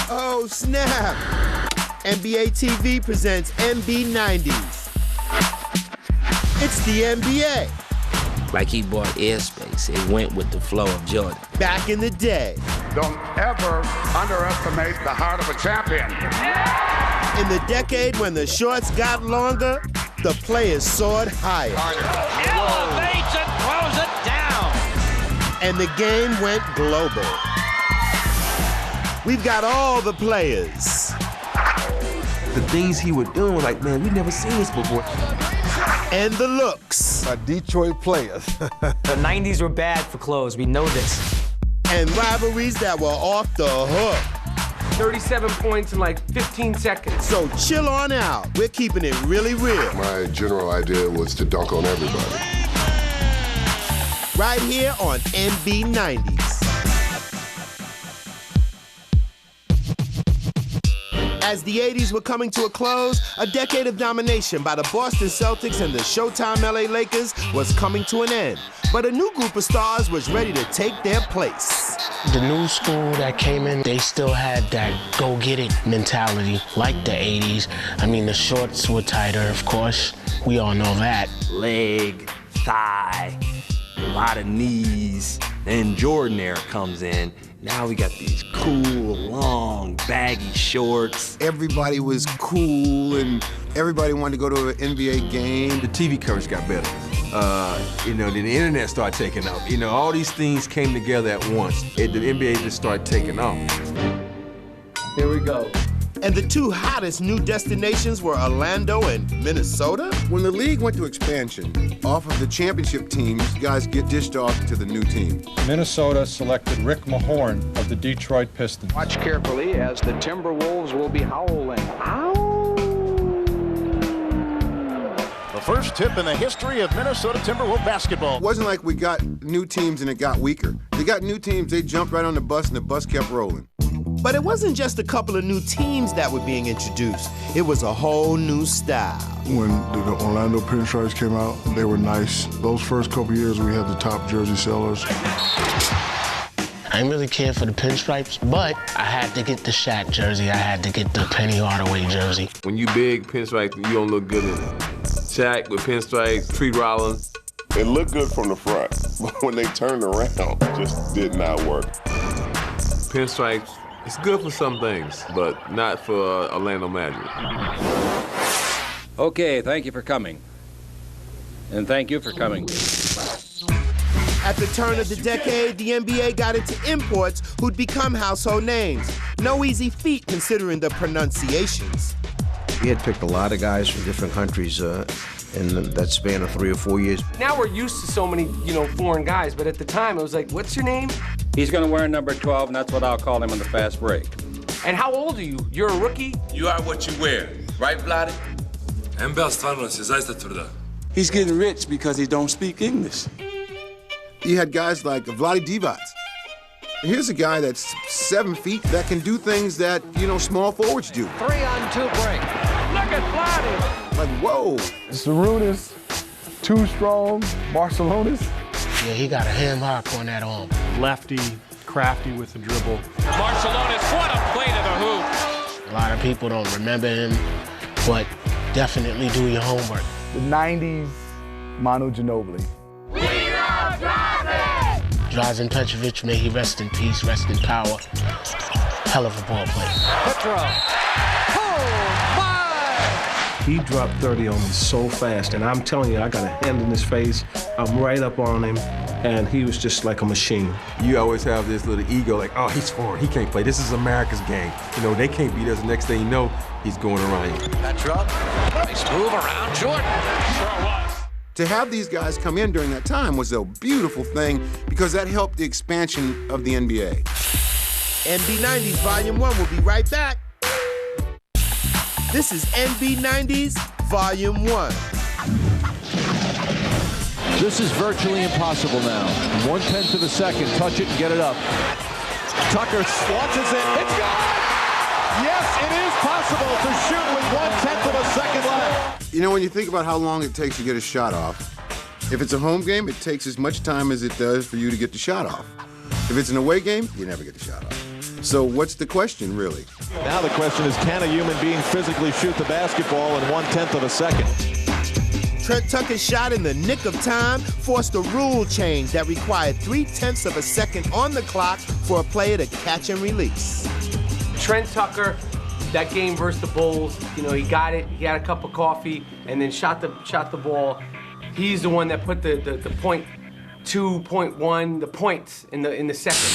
Oh, snap! NBA TV presents NB90s. It's the NBA. Like he bought airspace. It went with the flow of Jordan. Back in the day. Don't ever underestimate the heart of a champion. In the decade when the shorts got longer, the players soared higher. Elevates and throws it down. And the game went global. We've got all the players. The things he was doing, like, man, we never seen this before. And the looks. My Detroit players. The 90s were bad for clothes, we know this. And rivalries that were off the hook. 37 points in like 15 seconds. So chill on out. We're keeping it really real. My general idea was to dunk on everybody. Right here on NB90s. As the 80s were coming to a close, a decade of domination by the Boston Celtics and the Showtime LA Lakers was coming to an end. But a new group of stars was ready to take their place. The new school that came in, they still had that go-get-it mentality, like the 80s. I mean, the shorts were tighter, of course. We all know that. Leg, thigh, a lot of knees. Then Jordan era comes in. Now we got these cool, long, baggy shorts. Everybody was cool, and everybody wanted to go to an NBA game. The TV coverage got better. Then the internet started taking off. All these things came together at once. The NBA just started taking off. Here we go. And the two hottest new destinations were Orlando and Minnesota. When the league went to expansion, off of the championship teams, guys get dished off to the new team. Minnesota selected Rick Mahorn of the Detroit Pistons. Watch carefully as the Timberwolves will be howling. The first tip in the history of Minnesota Timberwolves basketball. It wasn't like we got new teams and it got weaker. They got new teams, they jumped right on the bus and the bus kept rolling. But it wasn't just a couple of new teams that were being introduced. It was a whole new style. When the Orlando pinstripes came out, they were nice. Those first couple years, we had the top jersey sellers. I didn't really care for the pinstripes, but I had to get the Shaq jersey. I had to get the Penny Hardaway jersey. When you big pinstripes, you don't look good in it. Shaq with pinstripes, Tree Rollins. It looked good from the front, but when they turned around, it just did not work. Pinstripes, it's good for some things, but not for Orlando Magic. Okay, thank you for coming. And thank you for coming. At the turn of the decade, the NBA got into imports who'd become household names. No easy feat considering the pronunciations. We had picked a lot of guys from different countries in that span of 3 or 4 years. Now we're used to so many, foreign guys, but at the time it was like, what's your name? He's going to wear number 12, and that's what I'll call him on the fast break. And how old are you? You're a rookie? You are what you wear, right, Vlade? He's getting rich because he don't speak English. You had guys like Vlade Divac. Here's a guy that's 7 feet that can do things that, small forwards do. 3-on-2 break. Look at Vlade. Like, whoa. Sarunas, Too Strong, Barcelonas. Yeah, he got a ham hock on that arm. Lefty, crafty with the dribble. Barcelonas, what a play to the hoop. A lot of people don't remember him, but definitely do your homework. The 90s, Manu Ginobili. Drazen Petrovic, may he rest in peace, rest in power. Hell of a ball player. Petro. Oh, my! He dropped 30 on me so fast, and I'm telling you, I got a hand in his face. I'm right up on him, and he was just like a machine. You always have this little ego, like, oh, he's foreign, he can't play. This is America's game. They can't beat us. The next thing you know, he's going around you. Petro. Nice move around Jordan. Sure was. To have these guys come in during that time was a beautiful thing because that helped the expansion of the NBA. NB90s Volume 1 will be right back. This is NB90s Volume 1. This is virtually impossible now. 1/10 of a second, touch it and get it up. Tucker launches it, it's gone! Yes, it is possible to shoot with 1/10 of a second left. When you think about how long it takes to get a shot off, if it's a home game, it takes as much time as it does for you to get the shot off. If it's an away game, you never get the shot off. So what's the question, really? Now the question is, can a human being physically shoot the basketball in 1/10 of a second? Trent Tucker's shot in the nick of time forced a rule change that required 3/10 of a second on the clock for a player to catch and release. Trent Tucker, that game versus the Bulls, you know, he got it, he had a cup of coffee, and then shot the ball. He's the one that put the .2, .1, the points in the second.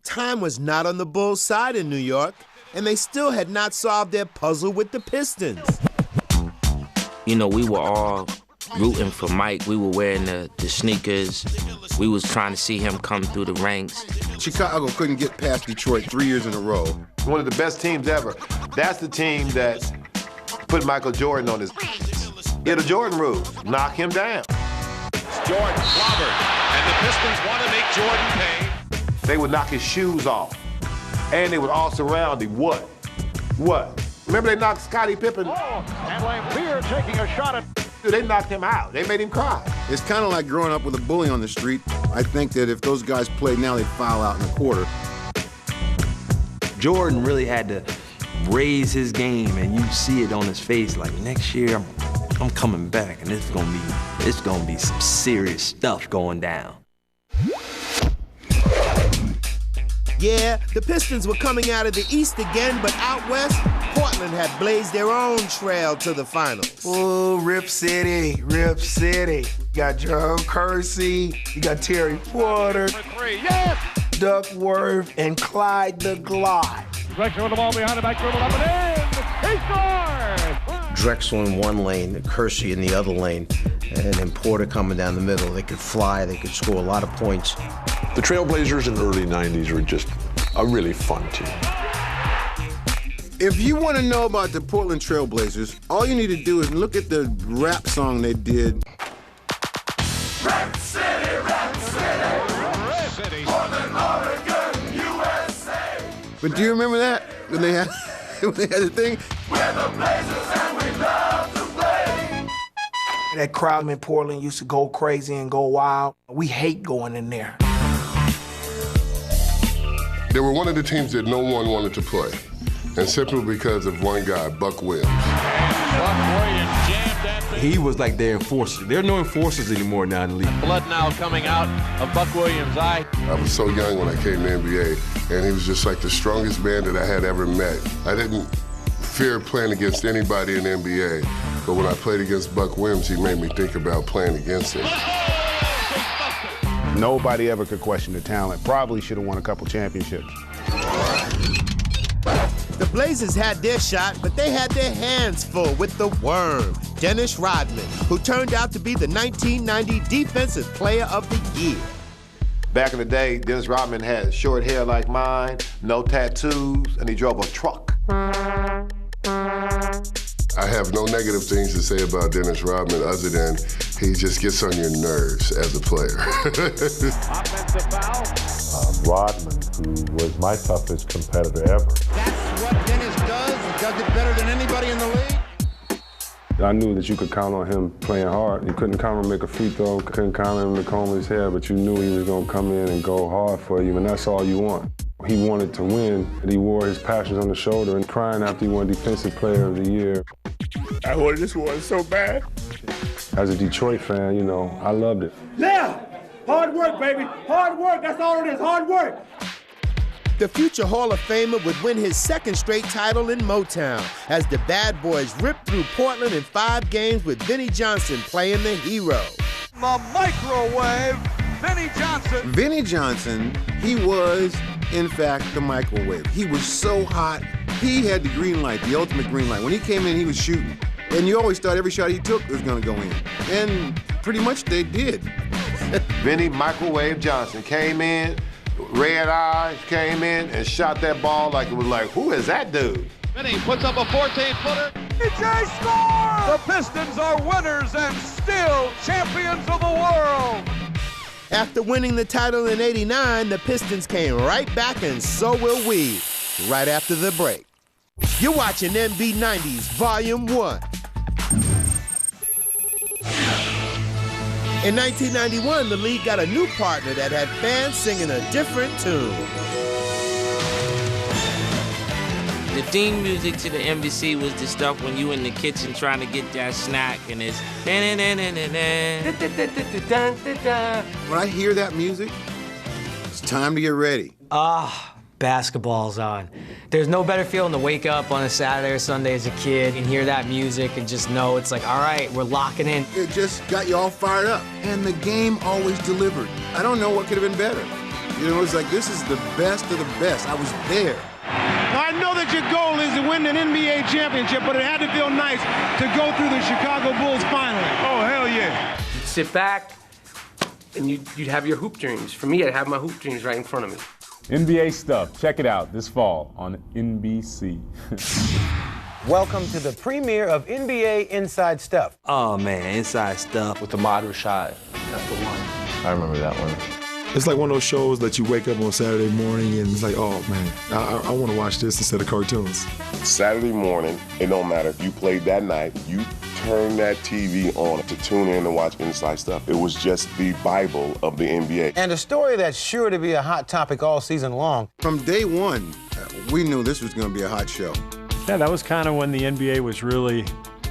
Time was not on the Bulls' side in New York, and they still had not solved their puzzle with the Pistons. You know, we were all rooting for Mike. We were wearing the sneakers. We was trying to see him come through the ranks. Chicago couldn't get past Detroit 3 years in a row. One of the best teams ever. That's the team that put Michael Jordan on his... Yeah, the Jordan rules. Knock him down. Jordan clobbered, and the Pistons want to make Jordan pay. They would knock his shoes off, and they would all surround him. What? Remember they knocked Scottie Pippen? Oh, and Lampier taking a shot at... Dude, they knocked him out. They made him cry. It's kind of like growing up with a bully on the street. I think that if those guys played now, they'd foul out in a quarter. Jordan really had to raise his game, and you see it on his face. Like, next year, I'm coming back, and it's gonna be some serious stuff going down. Yeah, the Pistons were coming out of the East again, but out West, Portland had blazed their own trail to the finals. Oh, Rip City. You got Joe Kersey, you got Terry Porter, Duckworth, and Clyde the Glide. Drexler with the ball behind the back, dribble up and in. He scores! Drexler in one lane, Kersey in the other lane, and then Porter coming down the middle. They could fly, they could score a lot of points. The Trailblazers in the early 90s were just a really fun team. If you want to know about the Portland Trailblazers, all you need to do is look at the rap song they did. Rap City, Portland, Oregon, USA. But do you remember that? When they had the thing? We're the Blazers and we love to play. That crowd in Portland used to go crazy and go wild. We hate going in there. They were one of the teams that no one wanted to play, and simply because of one guy, Buck Williams. He was like their enforcer. There are no enforcers anymore now in the league. Blood now coming out of Buck Williams' eye. I was so young when I came to the NBA, and he was just like the strongest man that I had ever met. I didn't fear playing against anybody in the NBA, but when I played against Buck Williams, he made me think about playing against him. Nobody ever could question the talent. Probably should have won a couple championships. The Blazers had their shot, but they had their hands full with the worm, Dennis Rodman, who turned out to be the 1990 Defensive Player of the Year. Back in the day, Dennis Rodman had short hair like mine, no tattoos, and he drove a truck. I have no negative things to say about Dennis Rodman other than he just gets on your nerves as a player. Offensive foul. Rodman, who was my toughest competitor ever. That's what Dennis does. He does it better than anybody in the league. I knew that you could count on him playing hard. You couldn't count on him to make a free throw, couldn't count on him to comb his hair, but you knew he was going to come in and go hard for you, and that's all you want. He wanted to win, and he wore his passions on the shoulder and crying after he won Defensive Player of the Year. I wanted this one so bad. As a Detroit fan, you know, I loved it. Yeah! Hard work, baby. Hard work. That's all it is. Hard work. The future Hall of Famer would win his second straight title in Motown as the Bad Boys ripped through Portland in 5 games with Vinnie Johnson playing the hero. The microwave, Vinnie Johnson. Vinnie Johnson, he was, in fact, the microwave. He was so hot. He had the green light, the ultimate green light. When he came in, he was shooting. And you always thought every shot he took was going to go in. And pretty much they did. Vinnie Microwave Johnson came in, red eyes, came in and shot that ball like it was like, who is that dude? Vinnie puts up a 14-footer. DJ scores! The Pistons are winners and still champions of the world. After winning the title in '89, the Pistons came right back, and so will we, right after the break. You're watching NB90s Volume 1. In 1991, the league got a new partner that had fans singing a different tune. The theme music to the NBC was the stuff when you in the kitchen trying to get that snack and it's When I hear that music, it's time to get ready. Basketball's on. There's no better feeling to wake up on a Saturday or Sunday as a kid and hear that music and just know it's like, all right, we're locking in. It just got you all fired up. And the game always delivered. I don't know what could have been better. You know, it's like, this is the best of the best. I was there. Now, I know that your goal is to win an NBA championship, but it had to feel nice to go through the Chicago Bulls finally. Oh, hell yeah. You'd sit back and you'd have your hoop dreams. For me, I'd have my hoop dreams right in front of me. NBA Stuff. Check it out this fall on NBC. Welcome to the premiere of NBA Inside Stuff. Oh, man, Inside Stuff. With Ahmad Rashad. That's the one. I remember that one. It's like one of those shows that you wake up on Saturday morning and it's like, oh, man, I want to watch this instead of cartoons. Saturday morning, it don't matter if you played that night, you turn that TV on to tune in and watch Inside Stuff. It was just the Bible of the NBA. And a story that's sure to be a hot topic all season long. From day one, we knew this was going to be a hot show. Yeah, that was kind of when the NBA was really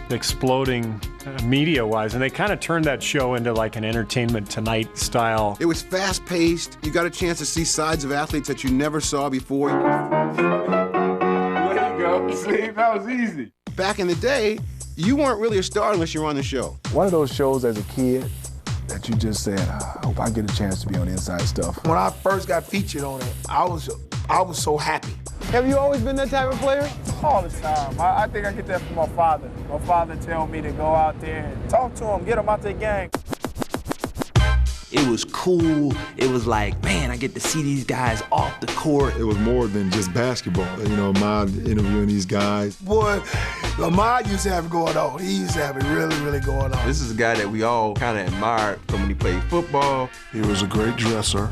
exploding media-wise, and they kind of turned that show into like an Entertainment Tonight style. It was fast-paced. You got a chance to see sides of athletes that you never saw before. There you go. See, that was easy. Back in the day, you weren't really a star unless you were on the show. One of those shows as a kid that you just said, I hope I get a chance to be on Inside Stuff. When I first got featured on it, I was so happy. Have you always been that type of player? All the time. I think I get that from my father. My father tell me to go out there and talk to him, get him out the game. It was cool. It was like, man, I get to see these guys off the court. It was more than just basketball. You know, Ahmad interviewing these guys. Boy, Ahmad used to have it going on. He used to have it really, really going on. This is a guy that we all kind of admired from when he played football. He was a great dresser.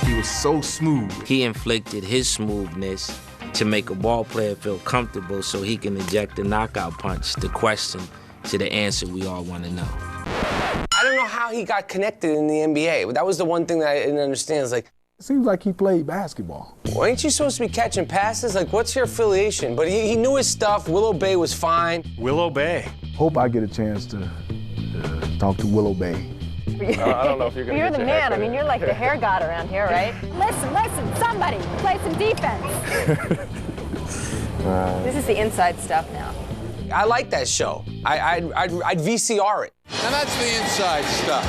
He was so smooth. He inflicted his smoothness to make a ball player feel comfortable so he can eject the knockout punch, the question to the answer we all want to know. I don't know how he got connected in the NBA. That was the one thing that I didn't understand. It's like, it seems like he played basketball. Well, ain't you supposed to be catching passes? Like, what's your affiliation? But he knew his stuff. Willow Bay was fine. Willow Bay. Hope I get a chance to talk to Willow Bay. I don't know if you're going to You're the man. I mean, you're like the hair god around here, right? Listen, somebody, play some defense. This is the Inside Stuff now. I like that show. I'd VCR it. And that's the Inside Stuff.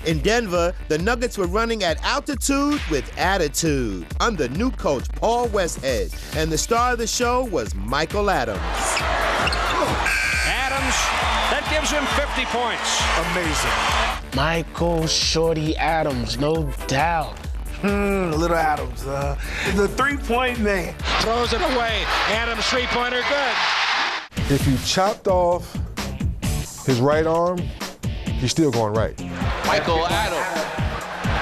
In Denver, the Nuggets were running at altitude with attitude under new coach Paul Westhead, and the star of the show was Michael Adams. Adams, that gives him 50 points. Amazing. Michael Shorty Adams, no doubt. Little Adams, the three-point man. Throws it away. Adams three-pointer, good. If you chopped off his right arm, he's still going right. Michael Adams.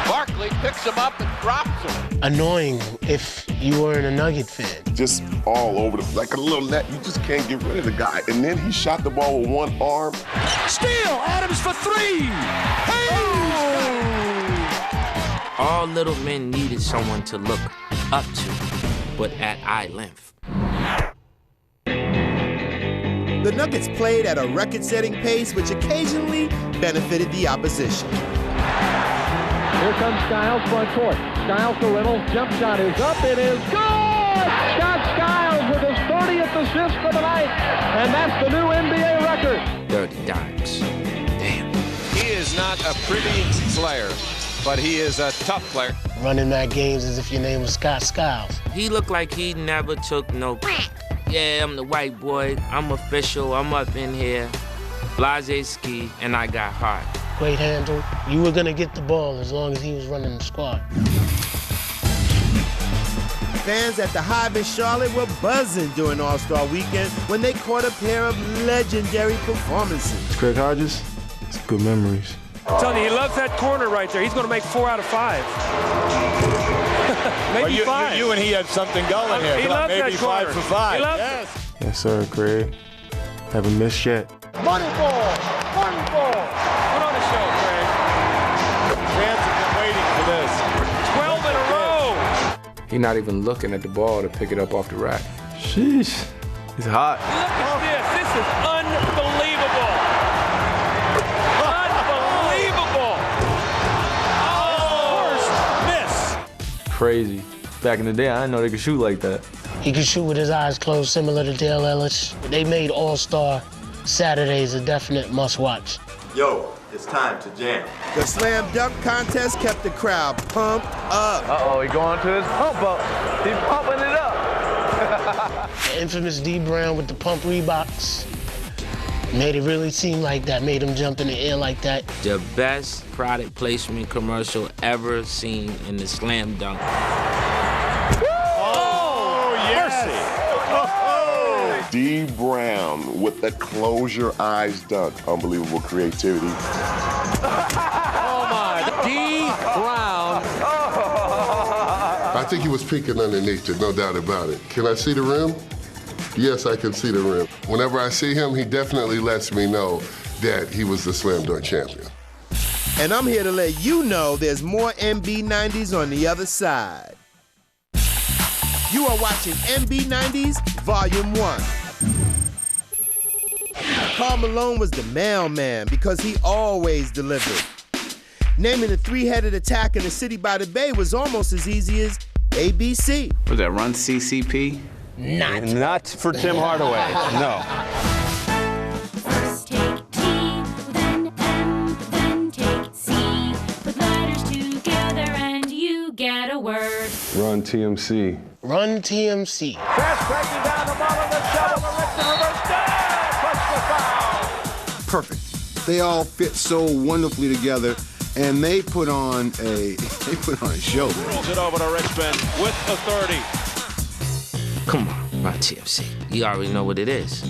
Barkley picks him up and drops him. Annoying if you weren't a Nugget fan. Just all over like a little net. You just can't get rid of the guy. And then he shot the ball with one arm. Steal! Adams for three! Hey! Oh! All little men needed someone to look up to, but at eye length. The Nuggets played at a record-setting pace, which occasionally benefited the opposition. Here comes Skiles front court. Skiles the little jump shot is up. It is good! Scott Skiles with his 30th assist for the night, and that's the new NBA record. 30 dimes. Damn. He is not a pretty player, but he is a tough player. Running that games as if your name was Scott Skiles. He looked like he never took no. Yeah, I'm the white boy. I'm official. I'm up in here. Blase ski, and I got hot. Great handle. You were gonna get the ball as long as he was running the squad. Fans at the Hive in Charlotte were buzzing during All-Star Weekend when they caught a pair of legendary performances. Craig Hodges, it's good memories. I'm telling you, he loves that corner right there. He's going to make 4 out of 5. Maybe you, 5. You and he had something going here. He Come on, loves maybe that 5 corner. for 5. He loves Yes. Yes, sir, Craig. Haven't missed yet. Money ball. Money ball. Put on the show, Craig. Fans have been waiting for this. 12 in a row. He's not even looking at the ball to pick it up off the rack. Sheesh. He's hot. Look at this. This is unbelievable. Unbelievable. Oh, Miss. Crazy. Back in the day, I didn't know they could shoot like that. He could shoot with his eyes closed, similar to Dale Ellis. They made All-Star Saturdays a definite must-watch. Yo, it's time to jam. The slam dunk contest kept the crowd pumped up. Uh-oh, he going to his pump up. He's pumping it up. The infamous D Brown with the pump Reeboks made it really seem like that, made him jump in the air like that. The best product placement commercial ever seen in the slam dunk. D Brown with the close your eyes dunk. Unbelievable creativity. Oh, my. D. Brown. I think he was peeking underneath it, no doubt about it. Can I see the rim? Yes, I can see the rim. Whenever I see him, he definitely lets me know that he was the slam dunk champion. And I'm here to let you know there's more MB90s on the other side. You are watching MB90s Volume 1. Karl Malone was the mailman because he always delivered. Naming the three-headed attack in the city by the bay was almost as easy as ABC. Was that Run CCP? Not for Tim Hardaway, no. First take T, then M, then take C. Put letters together and you get a word. Run TMC. Run TMC. Fast breaking down the ball of the shovel. The Richter reverse dance. Push the foul. Perfect. They all fit so wonderfully together, and they put on a show. Rolls it over to Richmond with authority. Come on, Run TMC. You already know what it is.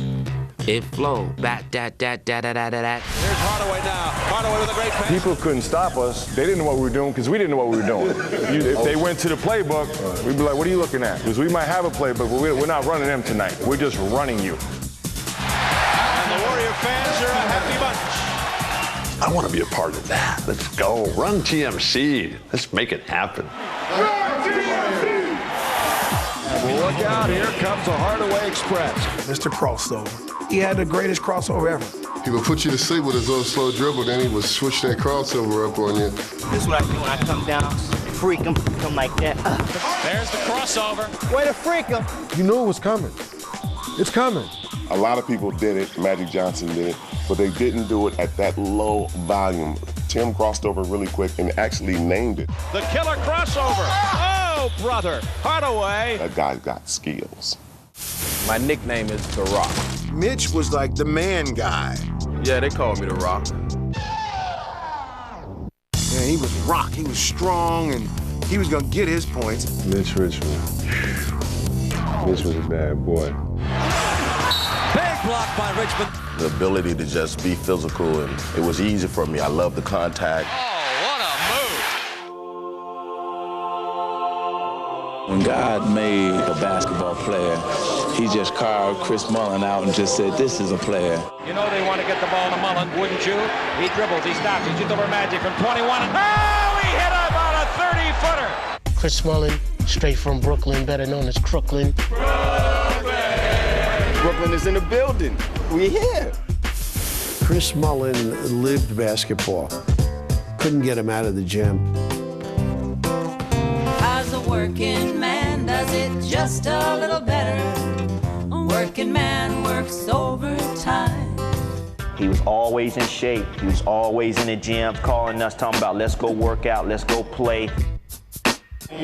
It flow. Bat, dat, dat, dat, dat, dat, dat. Here's Hardaway now. Hardaway with a great pass. People couldn't stop us. They didn't know what we were doing because we didn't know what we were doing. If they went to the playbook, we'd be like, what are you looking at? Because we might have a playbook, but we're not running them tonight. We're just running you. And the Warrior fans are a happy bunch. I want to be a part of that. Let's go. Run TMC. Let's make it happen. Look out, here comes the Hardaway Express. Mr. Crossover. He had the greatest crossover ever. He would put you to sleep with his little slow dribble, then he would switch that crossover up on you. This is what I do when I come down, freak him like that. There's the crossover. Way to freak him. You knew it was coming. It's coming. A lot of people did it. Magic Johnson did it, but they didn't do it at that low volume. Tim crossed over really quick and actually named it. The killer crossover. Oh, brother. Hardaway. That guy's got skills. My nickname is The Rock. Mitch was like the man guy. Yeah, they call me The Rock. Man, he was rock. He was strong, and he was gonna get his points. Mitch Richmond. Mitch was a bad boy. Big block by Richmond. The ability to just be physical, and it was easy for me. I love the contact. When God made a basketball player, he just carved Chris Mullin out and just said, this is a player. You know they want to get the ball to Mullen, wouldn't you? He dribbles, he stops, he shoots over Magic from 21. Oh, he hit about a 30-footer. Chris Mullin, straight from Brooklyn, better known as Crooklyn. Brooklyn is in the building. We're here. Chris Mullin lived basketball. Couldn't get him out of the gym. As a working man does it just a little better. A working man works overtime. He was always in shape. He was always in the gym, calling us, talking about let's go work out, let's go play.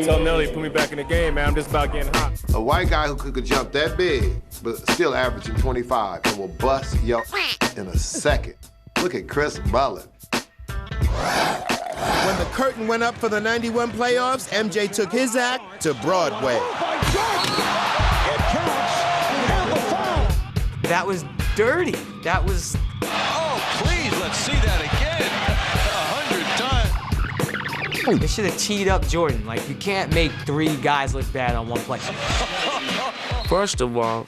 Tell Nelly, put me back in the game, man. I'm just about getting hot. A white guy who could jump that big, but still averaging 25 and will bust your in a second. Look at Chris Mullin. When the curtain went up for the 91 playoffs, MJ took his act to Broadway. That was dirty. That was... Oh, please, let's see that again. 100 times. They should have teed up Jordan. Like, you can't make 3 guys look bad on one play. First of all,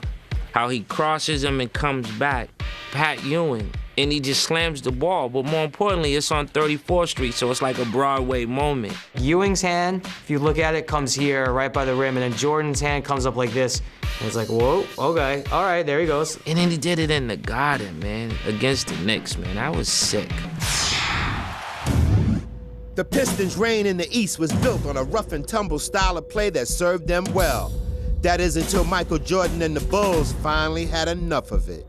how he crosses him and comes back, Pat Ewing, and he just slams the ball. But more importantly, it's on 34th Street, so it's like a Broadway moment. Ewing's hand, if you look at it, comes here, right by the rim, and then Jordan's hand comes up like this. And it's like, whoa, okay, all right, there he goes. And then he did it in the Garden, man, against the Knicks, man. I was sick. The Pistons' reign in the East was built on a rough-and-tumble style of play that served them well. That is until Michael Jordan and the Bulls finally had enough of it.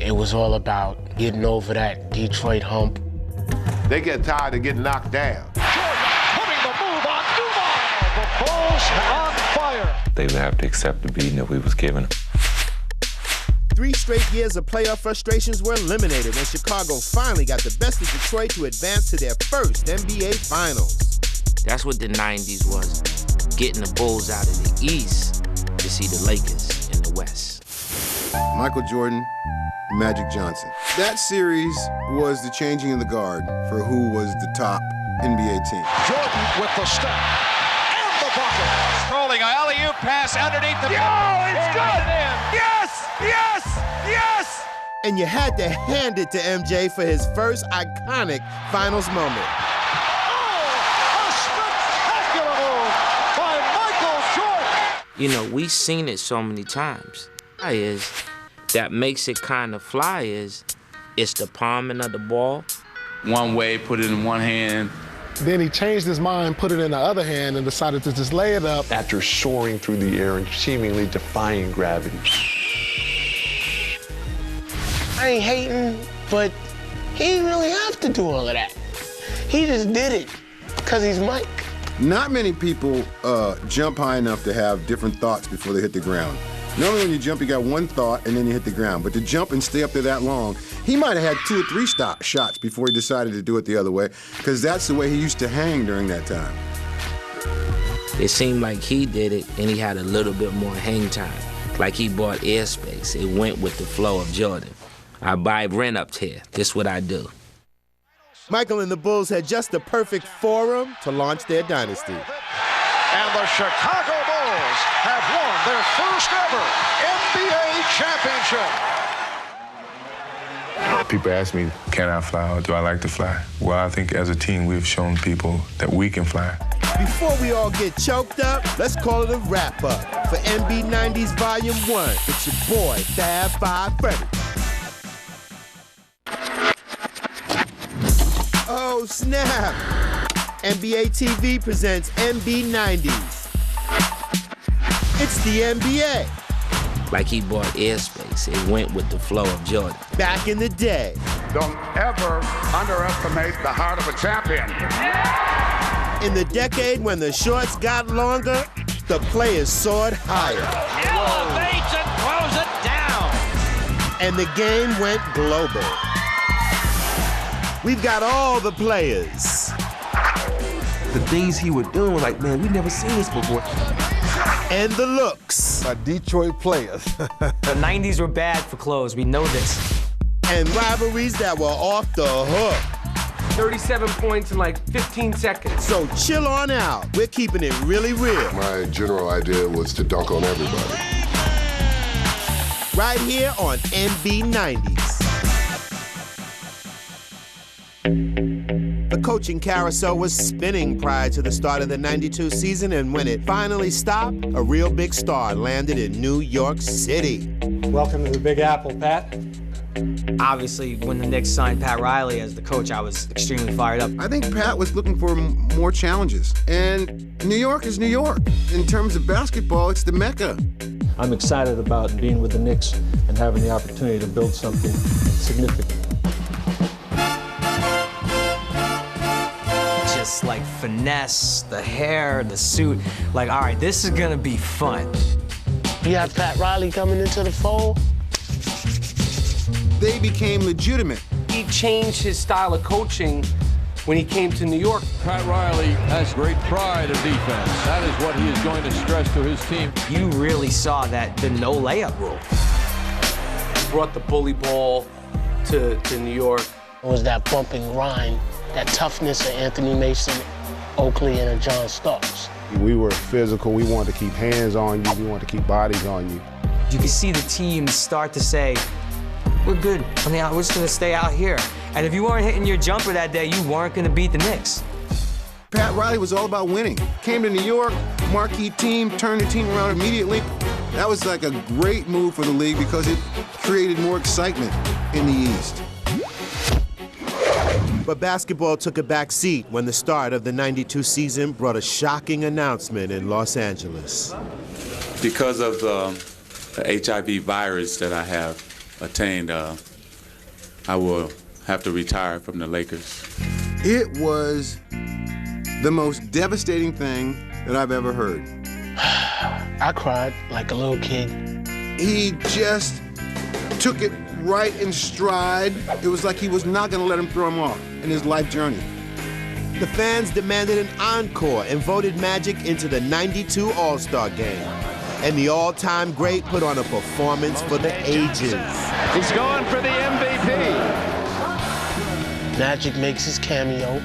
It was all about getting over that Detroit hump. They get tired of getting knocked down. Putting the move on Duval. The Bulls on fire. They would have to accept the beating that we was given. 3 straight years of playoff frustrations were eliminated when Chicago finally got the best of Detroit to advance to their first NBA Finals. That's what the 90s was, getting the Bulls out of the East to see the Lakers in the West. Michael Jordan, Magic Johnson. That series was the changing of the guard for who was the top NBA team. Jordan with the step and the bucket. Scrolling, alley-oop pass underneath the... Oh, it's good! Yes! Yes! Yes! And you had to hand it to MJ for his first iconic finals moment. You know, we've seen it so many times. That makes it kind of fly is, it's the palming of the ball. One way, put it in one hand. Then he changed his mind, put it in the other hand, and decided to just lay it up. After soaring through the air and seemingly defying gravity. I ain't hating, but he didn't really have to do all of that. He just did it because he's Mike. Not many people jump high enough to have different thoughts before they hit the ground. Normally when you jump, you got one thought and then you hit the ground. But to jump and stay up there that long, he might have had 2 or 3 shots before he decided to do it the other way, because that's the way he used to hang during that time. It seemed like he did it and he had a little bit more hang time. Like he bought airspace. It went with the flow of Jordan. I buy rent up here. This is what I do. Michael and the Bulls had just the perfect forum to launch their dynasty. And the Chicago Bulls have won their first ever NBA championship. People ask me, can I fly or do I like to fly? Well, I think as a team, we've shown people that we can fly. Before we all get choked up, let's call it a wrap-up. For NB 90s Volume 1, it's your boy, Fab Five Freddy. Oh, snap! NBA TV presents NB 90s. It's the NBA. Like he bought airspace. It went with the flow of Jordan. Back in the day. Don't ever underestimate the heart of a champion. In the decade when the shorts got longer, the players soared higher. Elevates and throws it down. And the game went global. We've got all the players. The things he was doing, like, man, we never seen this before. And the looks. My Detroit players. The 90s were bad for clothes, we know this. And rivalries that were off the hook. 37 points in like 15 seconds. So chill on out. We're keeping it really real. My general idea was to dunk on everybody. Right here on NB 90s. The coaching carousel was spinning prior to the start of the 92 season, and when it finally stopped, a real big star landed in New York City. Welcome to the Big Apple, Pat. Obviously, when the Knicks signed Pat Riley as the coach, I was extremely fired up. I think Pat was looking for more challenges. And New York is New York. In terms of basketball, it's the Mecca. I'm excited about being with the Knicks and having the opportunity to build something significant. Just like finesse, the hair, the suit. Like, all right, this is gonna be fun. You have Pat Riley coming into the fold. They became legitimate. He changed his style of coaching when he came to New York. Pat Riley has great pride in defense. That is what he is going to stress to his team. You really saw that the no layup rule. Brought the bully ball to New York. It was that bump and grind that toughness of Anthony Mason, Oakley, and a John Starks. We were physical. We wanted to keep hands on you. We wanted to keep bodies on you. You can see the teams start to say, we're good. I mean, we're just going to stay out here. And if you weren't hitting your jumper that day, you weren't going to beat the Knicks. Pat Riley was all about winning. Came to New York, marquee team, turned the team around immediately. That was like a great move for the league because it created more excitement in the East. But basketball took a back seat when the start of the '92 season brought a shocking announcement in Los Angeles. Because of the HIV virus that I have attained, I will have to retire from the Lakers. It was the most devastating thing that I've ever heard. I cried like a little kid. He just took it right in stride. It was like he was not going to let him throw him off in his life journey. The fans demanded an encore and voted Magic into the '92 All-Star Game. And the all-time great put on a performance for the ages. He's going for the MVP. Magic makes his cameo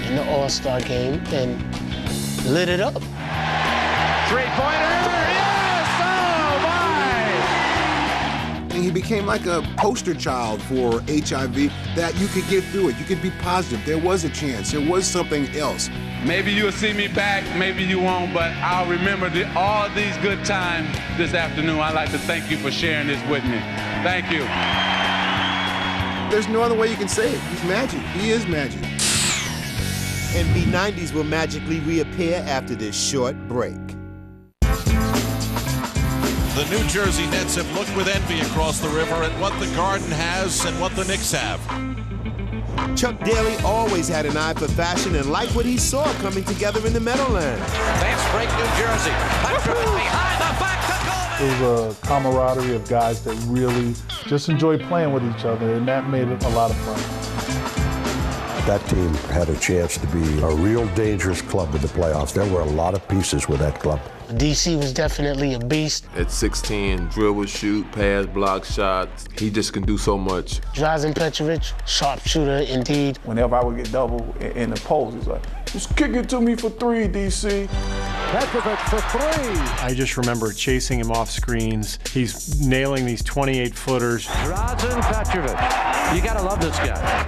in the All-Star Game and lit it up. Three-pointer, yes, oh my! And he became like a poster child for HIV, that you could get through it, you could be positive, there was a chance, there was something else. Maybe you'll see me back, maybe you won't, but I'll remember all these good times this afternoon. I'd like to thank you for sharing this with me. Thank you. There's no other way you can say it. He's Magic. He is Magic. And B90s will magically reappear after this short break. The New Jersey Nets have looked with envy across the river at what the Garden has and what the Knicks have. Chuck Daly always had an eye for fashion and liked what he saw coming together in the Meadowlands. Fast break, New Jersey. Behind the back to Kobe. It was a camaraderie of guys that really just enjoyed playing with each other, and that made it a lot of fun. That team had a chance to be a real dangerous club in the playoffs. There were a lot of pieces with that club. DC was definitely a beast. At 6'10", dribble, shoot, pass, block shots. He just can do so much. Drazen Petrovic, sharpshooter indeed. Whenever I would get double in the post, he's like, just kick it to me for three, DC. Petrovic for three. I just remember chasing him off screens. He's nailing these 28-footers. Drazen Petrovic. You gotta love this guy.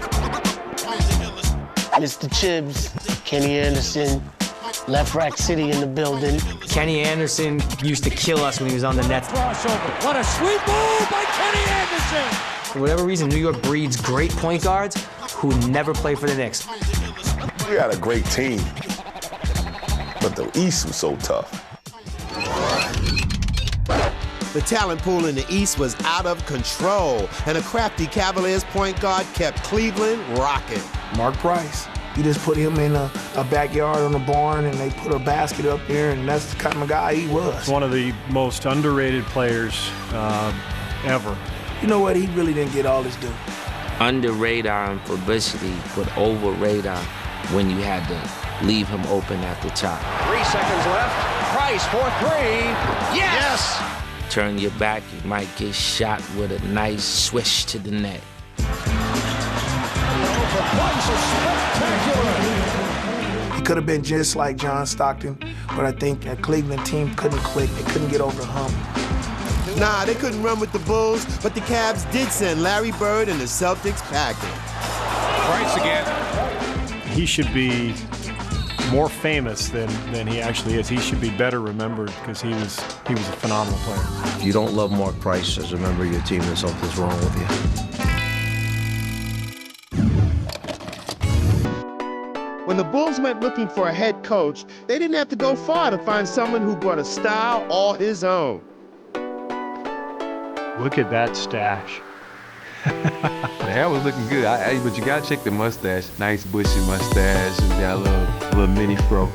Mr. Chibbs, Kenny Anderson, Left Rack City in the building. Kenny Anderson used to kill us when he was on the Nets. Crossover. What a sweet move by Kenny Anderson. For whatever reason, New York breeds great point guards who never play for the Knicks. We had a great team, but the East was so tough. The talent pool in the East was out of control, and a crafty Cavaliers point guard kept Cleveland rocking. Mark Price. You just put him in a backyard on a barn, and they put a basket up there, and that's the kind of guy he was. One of the most underrated players ever. You know what? He really didn't get all his due. Under radar and publicity, but over radar when you had to leave him open at the top. 3 seconds left. Price for three. Yes! Turn your back, you might get shot with a nice swish to the net. He could have been just like John Stockton, but I think that Cleveland team couldn't click. They couldn't get over the hump. Nah, they couldn't run with the Bulls, but the Cavs did send Larry Bird and the Celtics packing. Price again. He should be more famous than he actually is. He should be better remembered because he was a phenomenal player. If you don't love Mark Price as a member of your team, then something's wrong with you. When the Bulls went looking for a head coach, they didn't have to go far to find someone who brought a style all his own. Look at that stash. The hair was looking good, but you gotta check the mustache. Nice bushy mustache, and got a little mini fro.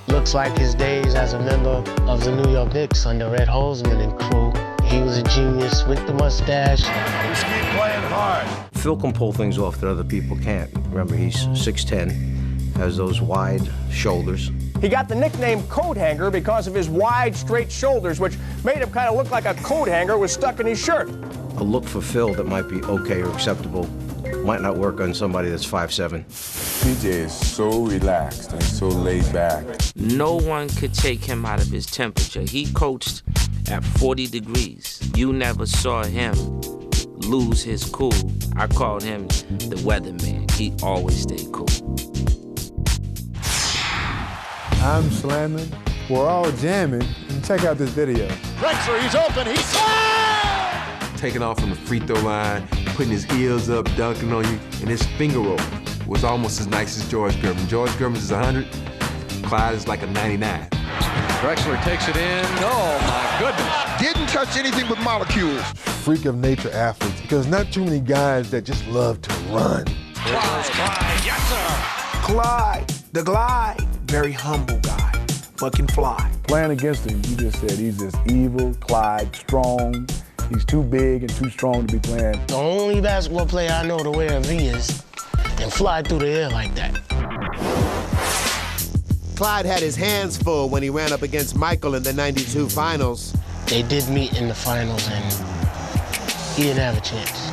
Looks like his days as a member of the New York Knicks under Red Holzman and crew. He was a genius with the mustache. Just keep playing hard. Phil can pull things off that other people can't. Remember, he's 6'10", has those wide shoulders, He got the nickname coat hanger because of his wide, straight shoulders, which made him kind of look like a coat hanger was stuck in his shirt. A look for Phil that might be okay or acceptable might not work on somebody that's 5'7". PJ is so relaxed and so laid back. No one could take him out of his temperature. He coached at 40 degrees. You never saw him lose his cool. I called him the weatherman. He always stayed cool. I'm slamming. We're all jamming. And check out this video. Drexler, he's open. He's Taking off from the free throw line, putting his heels up, dunking on you, and his finger roll was almost as nice as George Gervin. George Gervin is 100. Clyde is like a 99. Drexler takes it in. Oh, my goodness. Didn't touch anything but molecules. Freak of nature athletes, because not too many guys that just love to run. Clyde, yes, sir. Clyde, the glide. Very humble guy, but can fly. Playing against him, you just said he's just evil, Clyde, strong. He's too big and too strong to be playing. The only basketball player I know to wear a V is and fly through the air like that. Clyde had his hands full when he ran up against Michael in the '92 finals. They did meet in the finals, and he didn't have a chance.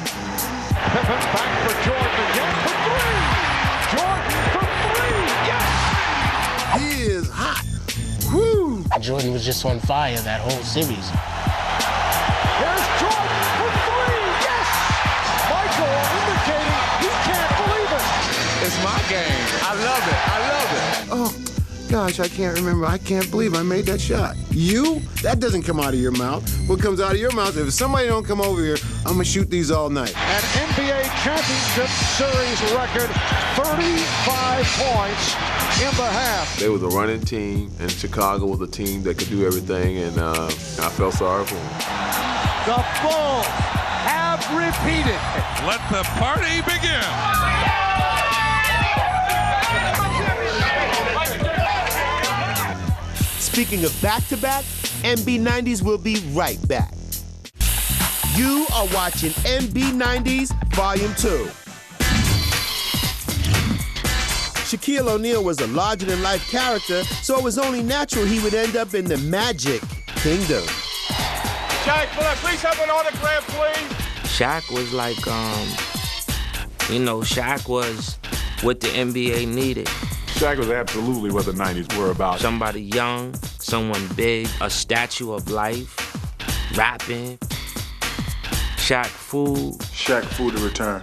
Pippen back for Jordan again for three. Jordan for three, yes! He is hot. Woo! Jordan was just on fire that whole series. There's Jordan for three, yes! Michael indicating he can't believe it. It's my game. I love it. I love it. Oh, gosh, I can't remember. I can't believe I made that shot. You? That doesn't come out of your mouth. What comes out of your mouth, if somebody don't come over here, I'm going to shoot these all night. An NBA championship series record, 35 points in the half. They was a running team, and Chicago was a team that could do everything, and I felt sorry for them. The Bulls have repeated. Let the party begin. Speaking of back-to-back, NB90s will be right back. You are watching NB90s Volume 2. Shaquille O'Neal was a larger-than-life character, so it was only natural he would end up in the Magic Kingdom. Shaq, please have an autograph, please. Shaq was like, Shaq was what the NBA needed. Shaq was absolutely what the 90s were about. Somebody young, someone big, a statue of life, rapping. Shaq Fu. Shaq Fu to return.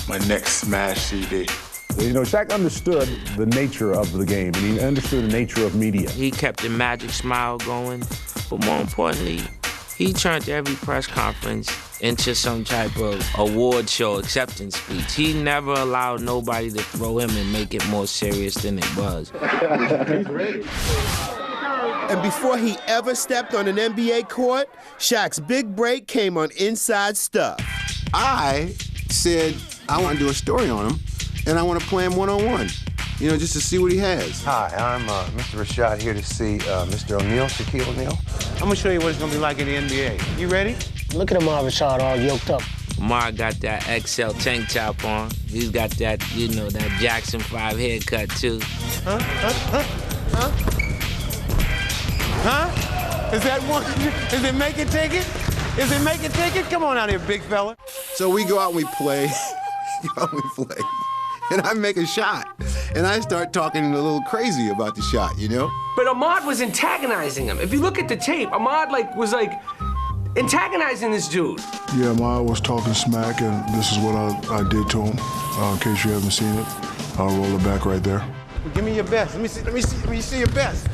My next smash CD. You know, Shaq understood the nature of the game, and he understood the nature of media. He kept the magic smile going, but more importantly, he turned every press conference into some type of award show acceptance speech. He never allowed nobody to throw him and make it more serious than it was. And before he ever stepped on an NBA court, Shaq's big break came on Inside Stuff. I said I want to do a story on him, and I want to play him one-on-one, just to see what he has. Hi, I'm Mr. Rashad here to see Mr. O'Neal, Shaquille O'Neal. I'm gonna show you what it's gonna be like in the NBA. You ready? Look at him, Rashad, all yoked up. Mar got that XL tank top on. He's got that, that Jackson 5 haircut too. Huh? Is that one? Is it make it take it? Is it make it take it? Come on out here, big fella. So we go out and we play. And I make a shot. And I start talking a little crazy about the shot, But Ahmad was antagonizing him. If you look at the tape, Ahmad was antagonizing this dude. Yeah, Ahmad was talking smack, and this is what I did to him. In case you haven't seen it, I'll roll it back right there. Well, give me your best. Let me see your best.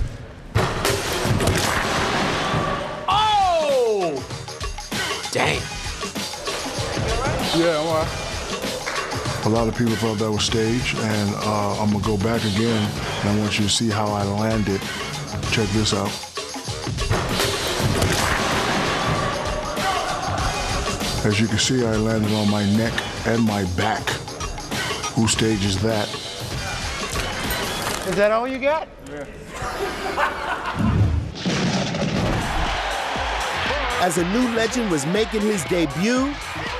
Oh! Dang. Yeah, I'm all right. A lot of people thought that was staged, and I'm gonna go back again, and I want you to see how I landed. Check this out. As you can see, I landed on my neck and my back. Who stages that? Is that all you got? Yeah. As a new legend was making his debut,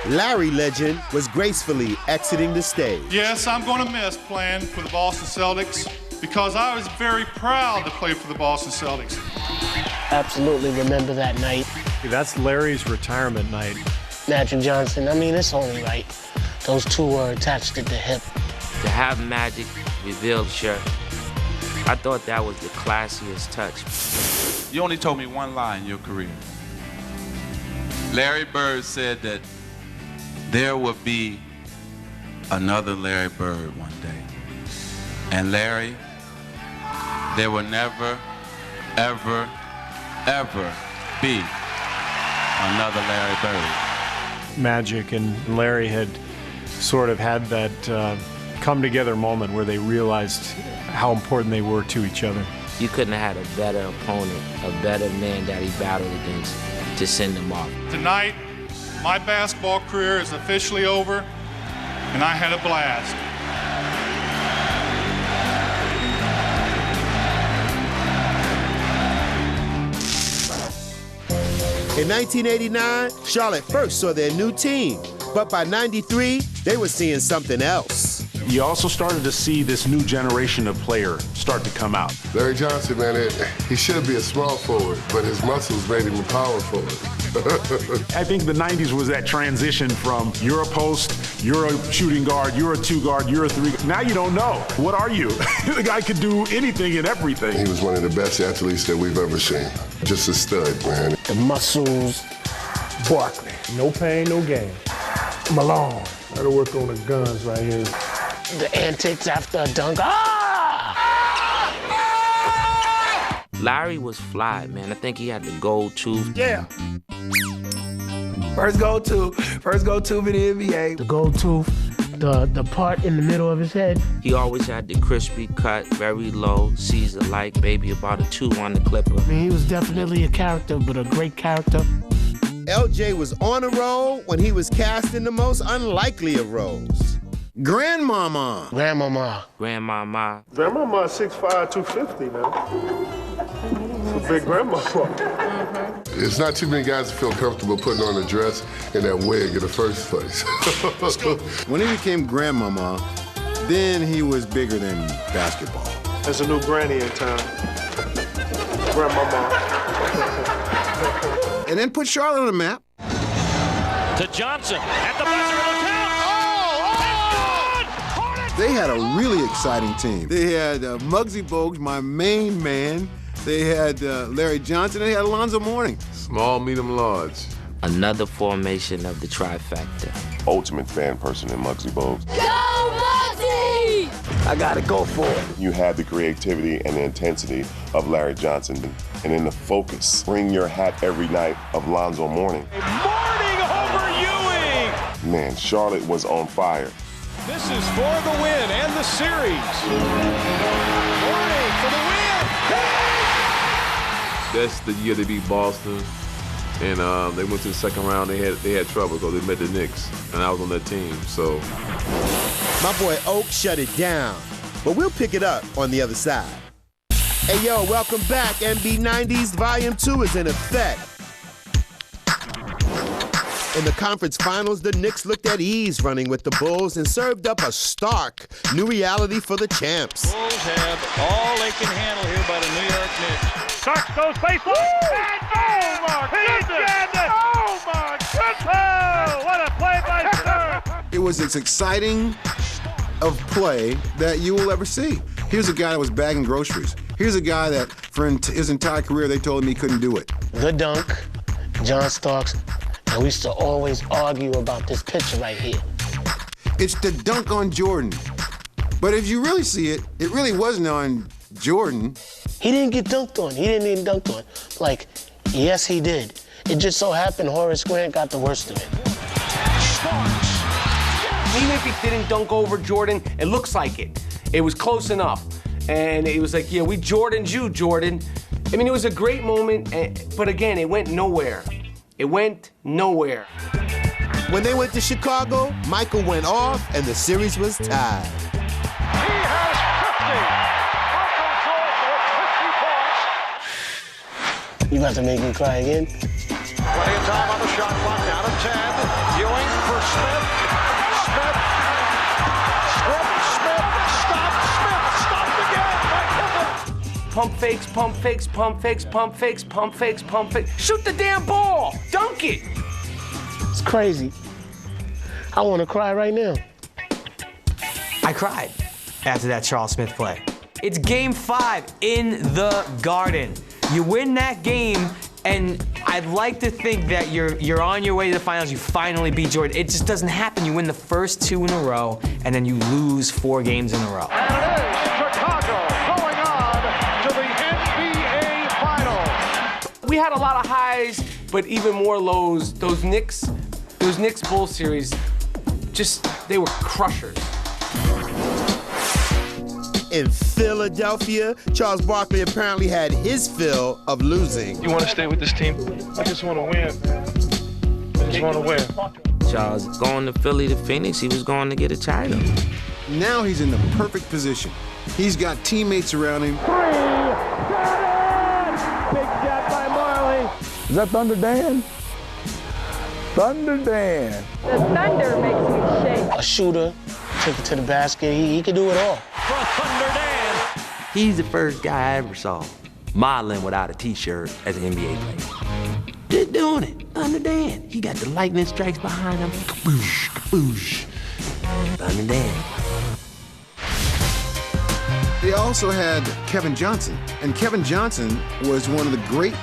Larry Legend was gracefully exiting the stage. Yes, I'm going to miss playing for the Boston Celtics, because I was very proud to play for the Boston Celtics. Absolutely remember that night. That's Larry's retirement night. Magic Johnson, I mean, it's only right. Those two were attached at the hip. To have Magic revealed shirt, I thought that was the classiest touch. You only told me one lie in your career. Larry Bird said that there would be another Larry Bird one day. And Larry, there will never, ever, ever be another Larry Bird. Magic and Larry had sort of had that come together moment where they realized how important they were to each other. You couldn't have had a better opponent, a better man that he battled against to send him off. Tonight, my basketball career is officially over, and I had a blast. In 1989, Charlotte first saw their new team, but by '93, they were seeing something else. You also started to see this new generation of player start to come out. Larry Johnson, man, he should be a small forward, but his muscles made him a power forward. I think the 90s was that transition from you're a post, you're a shooting guard, you're a two guard, you're a three. Now you don't know. What are you? The guy could do anything and everything. He was one of the best athletes that we've ever seen. Just a stud, man. The muscles. Barkley. No pain, no gain. Malone. Gotta work on the guns right here. The antics after a dunk. Larry was fly, man. I think he had the gold tooth. Yeah. First go to in the NBA. The gold tooth, the part in the middle of his head. He always had the crispy cut, very low, Caesar-like, maybe about a 2 on the clipper. I mean, he was definitely a character, but a great character. LJ was on a roll when he was cast in the most unlikely of roles. Grandmama. Grandmama. Grandmama. Grandmama 6'5", 250, man. It's a big grandmama. There's not too many guys that feel comfortable putting on a dress and that wig in the first place. When he became Grandmama, then he was bigger than basketball. There's a new granny in town. Grandmama. And then put Charlotte on the map. To Johnson at the buzzer, it'll count. They had a really exciting team. They had Muggsy Bogues, my main man. They had Larry Johnson. They had Alonzo Mourning. Small, medium, large. Another formation of the trifecta. Ultimate fan person in Muggsy Bogues. Go, Muggsy! I gotta go for it. You had the creativity and the intensity of Larry Johnson, and then the focus. Bring your hat every night of Lonzo Mourning. Mourning over Ewing! Man, Charlotte was on fire. This is for the win and the series. Mourning for the win! That's the year they beat Boston, and they went to the second round. They had trouble because they met the Knicks, and I was on that team. So my boy Oak shut it down, but we'll pick it up on the other side. Hey yo, welcome back. MB90s Volume 2 is in effect. In the conference finals, the Knicks looked at ease running with the Bulls and served up a stark new reality for the champs. Bulls have all they can handle here by the New York Knicks. Starks goes baseline. Oh my goodness! Oh my goodness! Oh, what a play by Starks! It was as exciting of play that you will ever see. Here's a guy that was bagging groceries. Here's a guy that for his entire career they told him he couldn't do it. The dunk, John Starks. And we used to always argue about this picture right here. It's the dunk on Jordan. But if you really see it, it really wasn't on Jordan. He didn't get dunked on. He didn't even dunk on. Like, yes, he did. It just so happened Horace Grant got the worst of it. Even if he didn't dunk over Jordan, it looks like it. It was close enough. And it was like, yeah, we Jordaned you, Jordan. I mean, it was a great moment, but again, it went nowhere. It went nowhere. When they went to Chicago, Michael went off and the series was tied. He has 50. Michael Jordan with 50 points. You about to make me cry again? Plenty of time on the shot clock, down to 10. Ewing for Smith. Smith. Strip, Smith. Stopped again by pump fakes, pump fakes, pump fakes, pump fakes, pump fakes, pump fakes. Shoot the damn ball! Dunk it! It's crazy. I want to cry right now. I cried after that Charles Smith play. It's game 5 in the Garden. You win that game, and I'd like to think that you're on your way to the finals. You finally beat Jordan. It just doesn't happen. You win the first 2 in a row, and then you lose 4 games in a row. And it is Chicago going on to the NBA Finals. We had a lot of highs, but even more lows. Those Knicks Bulls series, they were crushers. In Philadelphia, Charles Barkley apparently had his fill of losing. You want to stay with this team? I just want to win, man. I just want to win. Charles going to Philly to Phoenix, he was going to get a title. Now he's in the perfect position. He's got teammates around him. 3, got it! Big shot by Marley. Is that Thunder Dan? Thunder Dan. The thunder makes me shake. A shooter, took it to the basket. He could do it all. For Thunder Dan. He's the first guy I ever saw modeling without a T-shirt as an NBA player. Just doing it. Thunder Dan. He got the lightning strikes behind him. Kaboosh, kaboosh. Thunder Dan. They also had Kevin Johnson, and Kevin Johnson was one of the great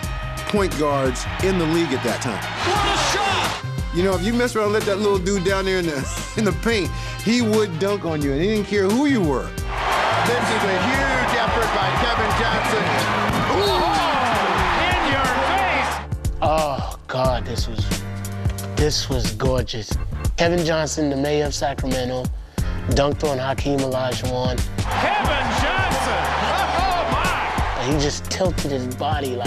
point guards in the league at that time. What a shot! You know, if you mess around and let that little dude down there in the paint, he would dunk on you, and he didn't care who you were. This is a huge effort by Kevin Johnson. Ooh. In your face! Oh, God, this was gorgeous. Kevin Johnson, the mayor of Sacramento, dunked on Hakeem Olajuwon. Kevin Johnson! Oh, my! He just tilted his body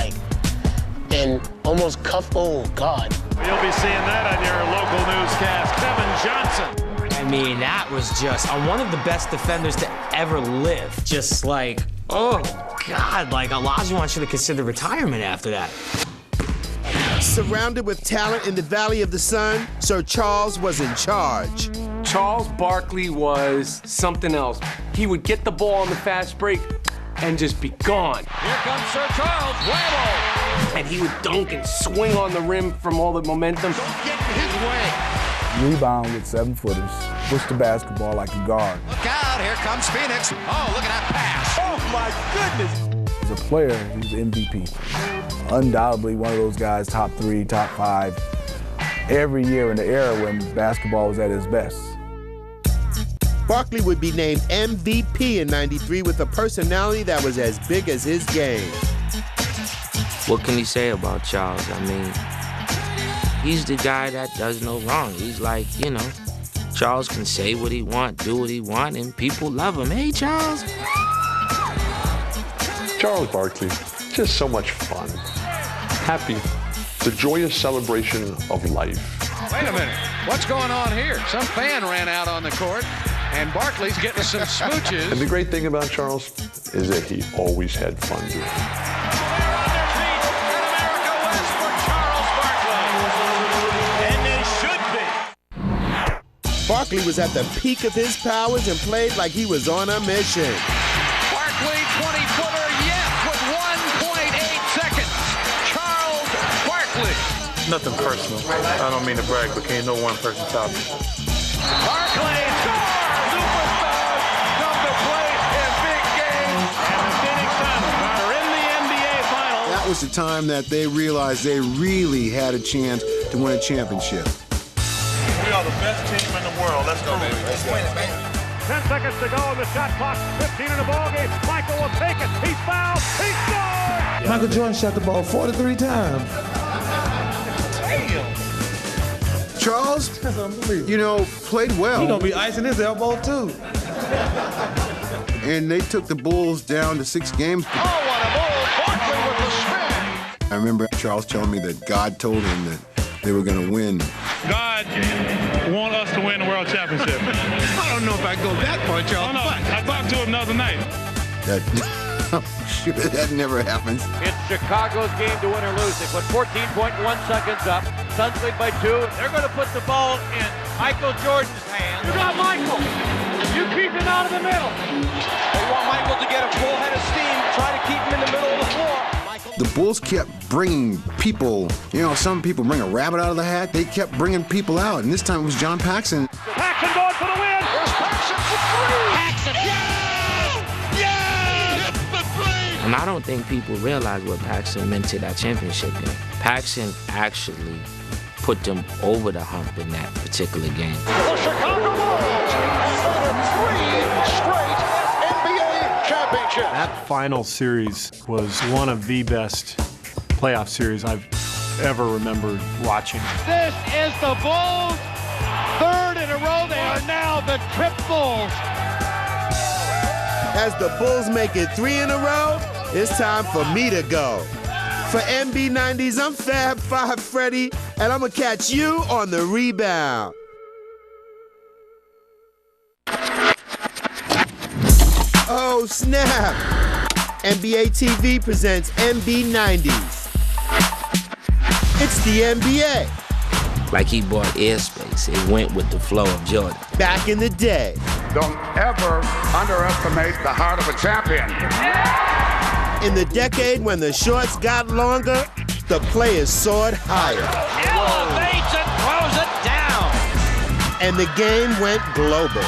and almost cuffed, oh, God. You'll be seeing that on your local newscast. Kevin Johnson. I mean, that was just one of the best defenders to ever live. Just oh, God, Olajuwon should have considered retirement after that. Surrounded with talent in the Valley of the Sun, Sir Charles was in charge. Charles Barkley was something else. He would get the ball on the fast break and just be gone. Here comes Sir Charles. Whammo! And he would dunk and swing on the rim from all the momentum. Don't get in his way. Rebound with 7-footers. Push the basketball like a guard. Look out, here comes Phoenix. Oh, look at that pass. Oh, my goodness. As a player, he's MVP. Undoubtedly one of those guys, top 3, top 5, every year in the era when basketball was at its best. Barkley would be named MVP in '93 with a personality that was as big as his game. What can you say about Charles? I mean, he's the guy that does no wrong. He's Charles can say what he want, do what he want, and people love him. Hey, Charles. Charles Barkley, just so much fun. Happy. The joyous celebration of life. Wait a minute. What's going on here? Some fan ran out on the court, and Barkley's getting some smooches. And the great thing about Charles is that he always had fun doing it. Barkley was at the peak of his powers and played like he was on a mission. Barkley, 20-footer, yes, with 1.8 seconds. Charles Barkley. Nothing personal. I don't mean to brag, but can't no one person top me. Barkley scores! Superstars come to play in big games. And the Phoenix Suns are in the NBA Finals. That was the time that they realized they really had a chance to win a championship. We are the best team in the world. Let's go, baby. Let's win it, man. 10 seconds to go in the shot clock. 15 in the ball game. Michael will take it. He's fouled. He scored! Michael Jordan shot the ball 43 times. Damn. Charles, played well. He's going to be icing his elbow, too. And they took the Bulls down to 6 games. Oh, what a move. Barkley with the spin. I remember Charles telling me that God told him that they were going to win. God want us to win the world championship. I don't know if I go that far, Charles. No, I talked to him the other night. That never happens. It's Chicago's game to win or lose. They put 14.1 seconds up. Suns lead by 2. They're going to put the ball in Michael Jordan's hands. You got Michael. You keep him out of the middle. They want Michael to get a full head of steam. Try to keep him in Bulls kept bringing people, some people bring a rabbit out of the hat. They kept bringing people out, and this time it was John Paxson. Paxson going for the win. Here's Paxson for three. Paxson. Yes! Yes! Hits the three. And I don't think people realize what Paxson meant to that championship game. Paxson actually put them over the hump in that particular game. The Chicago Bulls have won 3 straight NBA championships. That final series was one of the best playoff series I've ever remembered watching. This is the Bulls' 3rd in a row. They are now the Trip Bulls. As the Bulls make it 3 in a row, it's time for me to go. For MB90s, I'm Fab Five Freddy, and I'm gonna catch you on the rebound. Oh, snap! NBA TV presents MB90s. It's the NBA. Like he bought airspace. It went with the flow of Jordan. Back in the day. Don't ever underestimate the heart of a champion. In the decade when the shorts got longer, the players soared higher. Elevates and throws it down. And the game went global.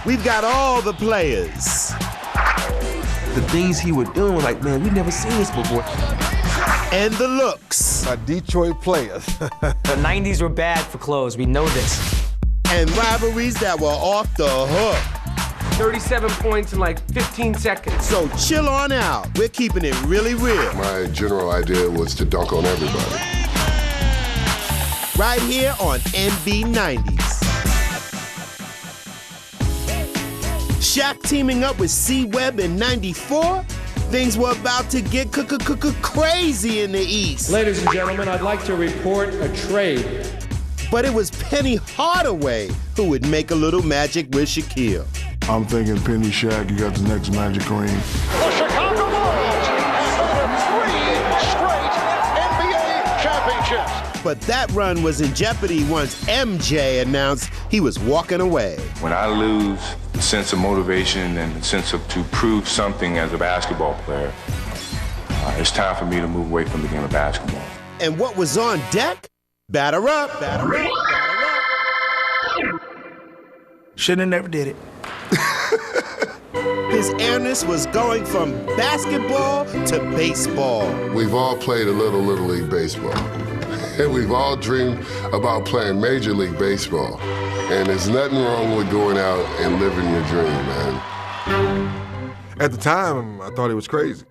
We've got all the players. The things he was doing was like, man, we never seen this before. And the looks. Detroit players. The 90s were bad for clothes, we know this. And rivalries that were off the hook. 37 points in like 15 seconds. So chill on out. We're keeping it really real. My general idea was to dunk on everybody. Right here on MB90s. Shaq teaming up with C-Webb in '94. Things were about to get crazy in the East. Ladies and gentlemen, I'd like to report a trade. But it was Penny Hardaway who would make a little magic with Shaquille. I'm thinking Penny Shaq, you got the next magic ring. The Chicago Bulls have won 3 straight NBA championships. But that run was in jeopardy once MJ announced he was walking away. When I lose the sense of motivation and the sense of to prove something as a basketball player, it's time for me to move away from the game of basketball. And what was on deck? Batter up, batter up, batter up. Shouldn't have never did it. His airness was going from basketball to baseball. We've all played a little League baseball. And we've all dreamed about playing Major League Baseball. And there's nothing wrong with going out and living your dream, man. At the time, I thought he was crazy.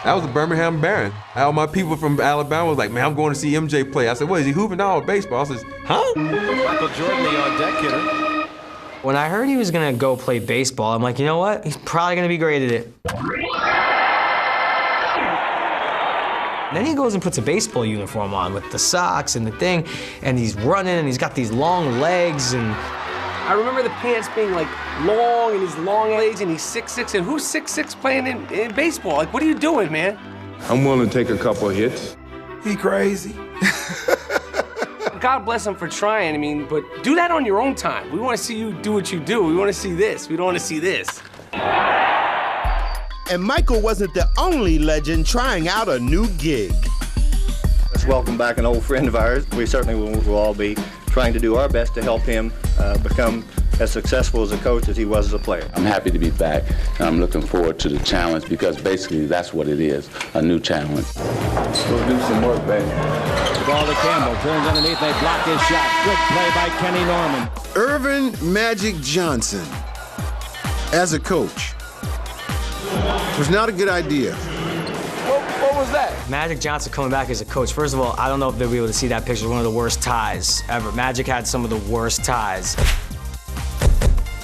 That was the Birmingham Baron. All my people from Alabama was like, man, I'm going to see MJ play. I said, what, is he hooping? No, baseball. I said, huh? Michael Jordan, the deck hitter. When I heard he was gonna go play baseball, I'm like, you know what? He's probably gonna be great at it. And then he goes and puts a baseball uniform on with the socks and the thing, and he's running and he's got these long legs and... I remember the pants being like long and his long legs and he's 6'6", and who's 6'6" playing in baseball? Like, what are you doing, man? I'm willing to take a couple of hits. He crazy. God bless him for trying, I mean, but do that on your own time. We want to see you do what you do. We want to see this. We don't want to see this. And Michael wasn't the only legend trying out a new gig. Let's welcome back an old friend of ours. We certainly will all be trying to do our best to help him become as successful as a coach as he was as a player. I'm happy to be back, and I'm looking forward to the challenge because basically that's what it is, a new challenge. Let's go do some work, baby. The ball to Campbell, turns underneath, they block his shot. Good play by Kenny Norman. Irvin Magic Johnson, as a coach, was not a good idea. What was that? Magic Johnson coming back as a coach. First of all, I don't know if they'll be able to see that picture. One of the worst ties ever. Magic had some of the worst ties.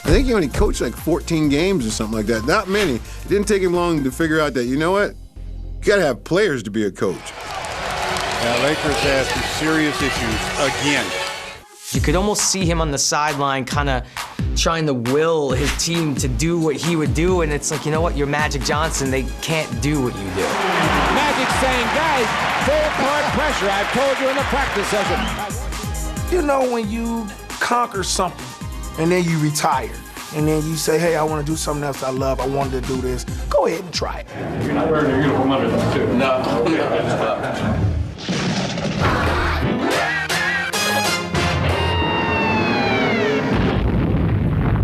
I think he only coached like 14 games or something like that. Not many. It didn't take him long to figure out that, you know what? You gotta have players to be a coach. Yeah, Lakers have some serious issues again. You could almost see him on the sideline kind of trying to will his team to do what he would do, and it's like, you know what, you're Magic Johnson, they can't do what you do. Magic saying, guys, full court pressure. I've told you in the practice session. You know when you conquer something and then you retire, and then you say, hey, I want to do something else I love. I wanted to do this. Go ahead and try it. You're not wearing your uniform under this, too. No.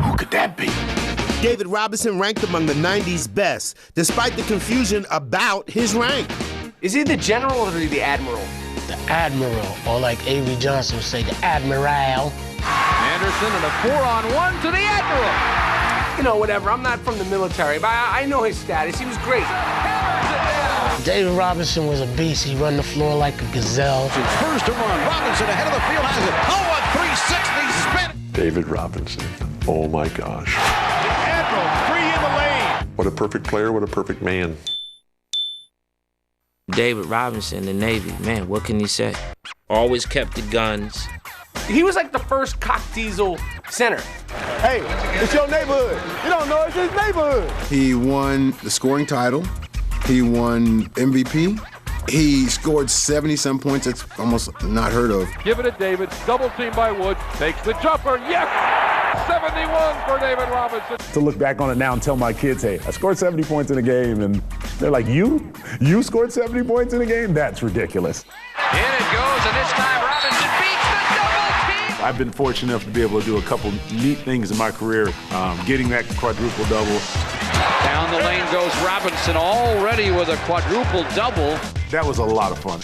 Who could that be? David Robinson ranked among the 90s best, despite the confusion about his rank. Is he the general or the admiral? The admiral, or like Avery Johnson would say, the admiral. Anderson and a 4-on-1 to the admiral. You know, whatever. I'm not from the military, but I know his status. He was great. David Robinson was a beast. He run the floor like a gazelle. Spurs to run. Robinson ahead of the field has it. Oh, a 360 spin. David Robinson. Oh my gosh. Admiral, 3 in the lane. What a perfect player, what a perfect man. David Robinson, the Navy, man, what can you say? Always kept the guns. He was like the first cock diesel center. Hey, it's your neighborhood. You don't know it's his neighborhood. He won the scoring title. He won MVP. He scored 70-some points. That's almost not heard of. Give it to David. Double team by Wood. Takes the jumper. Yes! 71 for David Robinson. To look back on it now and tell my kids, hey, I scored 70 points in a game, and they're like, you? You scored 70 points in a game? That's ridiculous. In it goes, and this time Robinson beats the double team. I've been fortunate enough to be able to do a couple neat things in my career, getting that quadruple double. Down the lane goes Robinson, already with a quadruple double. That was a lot of fun.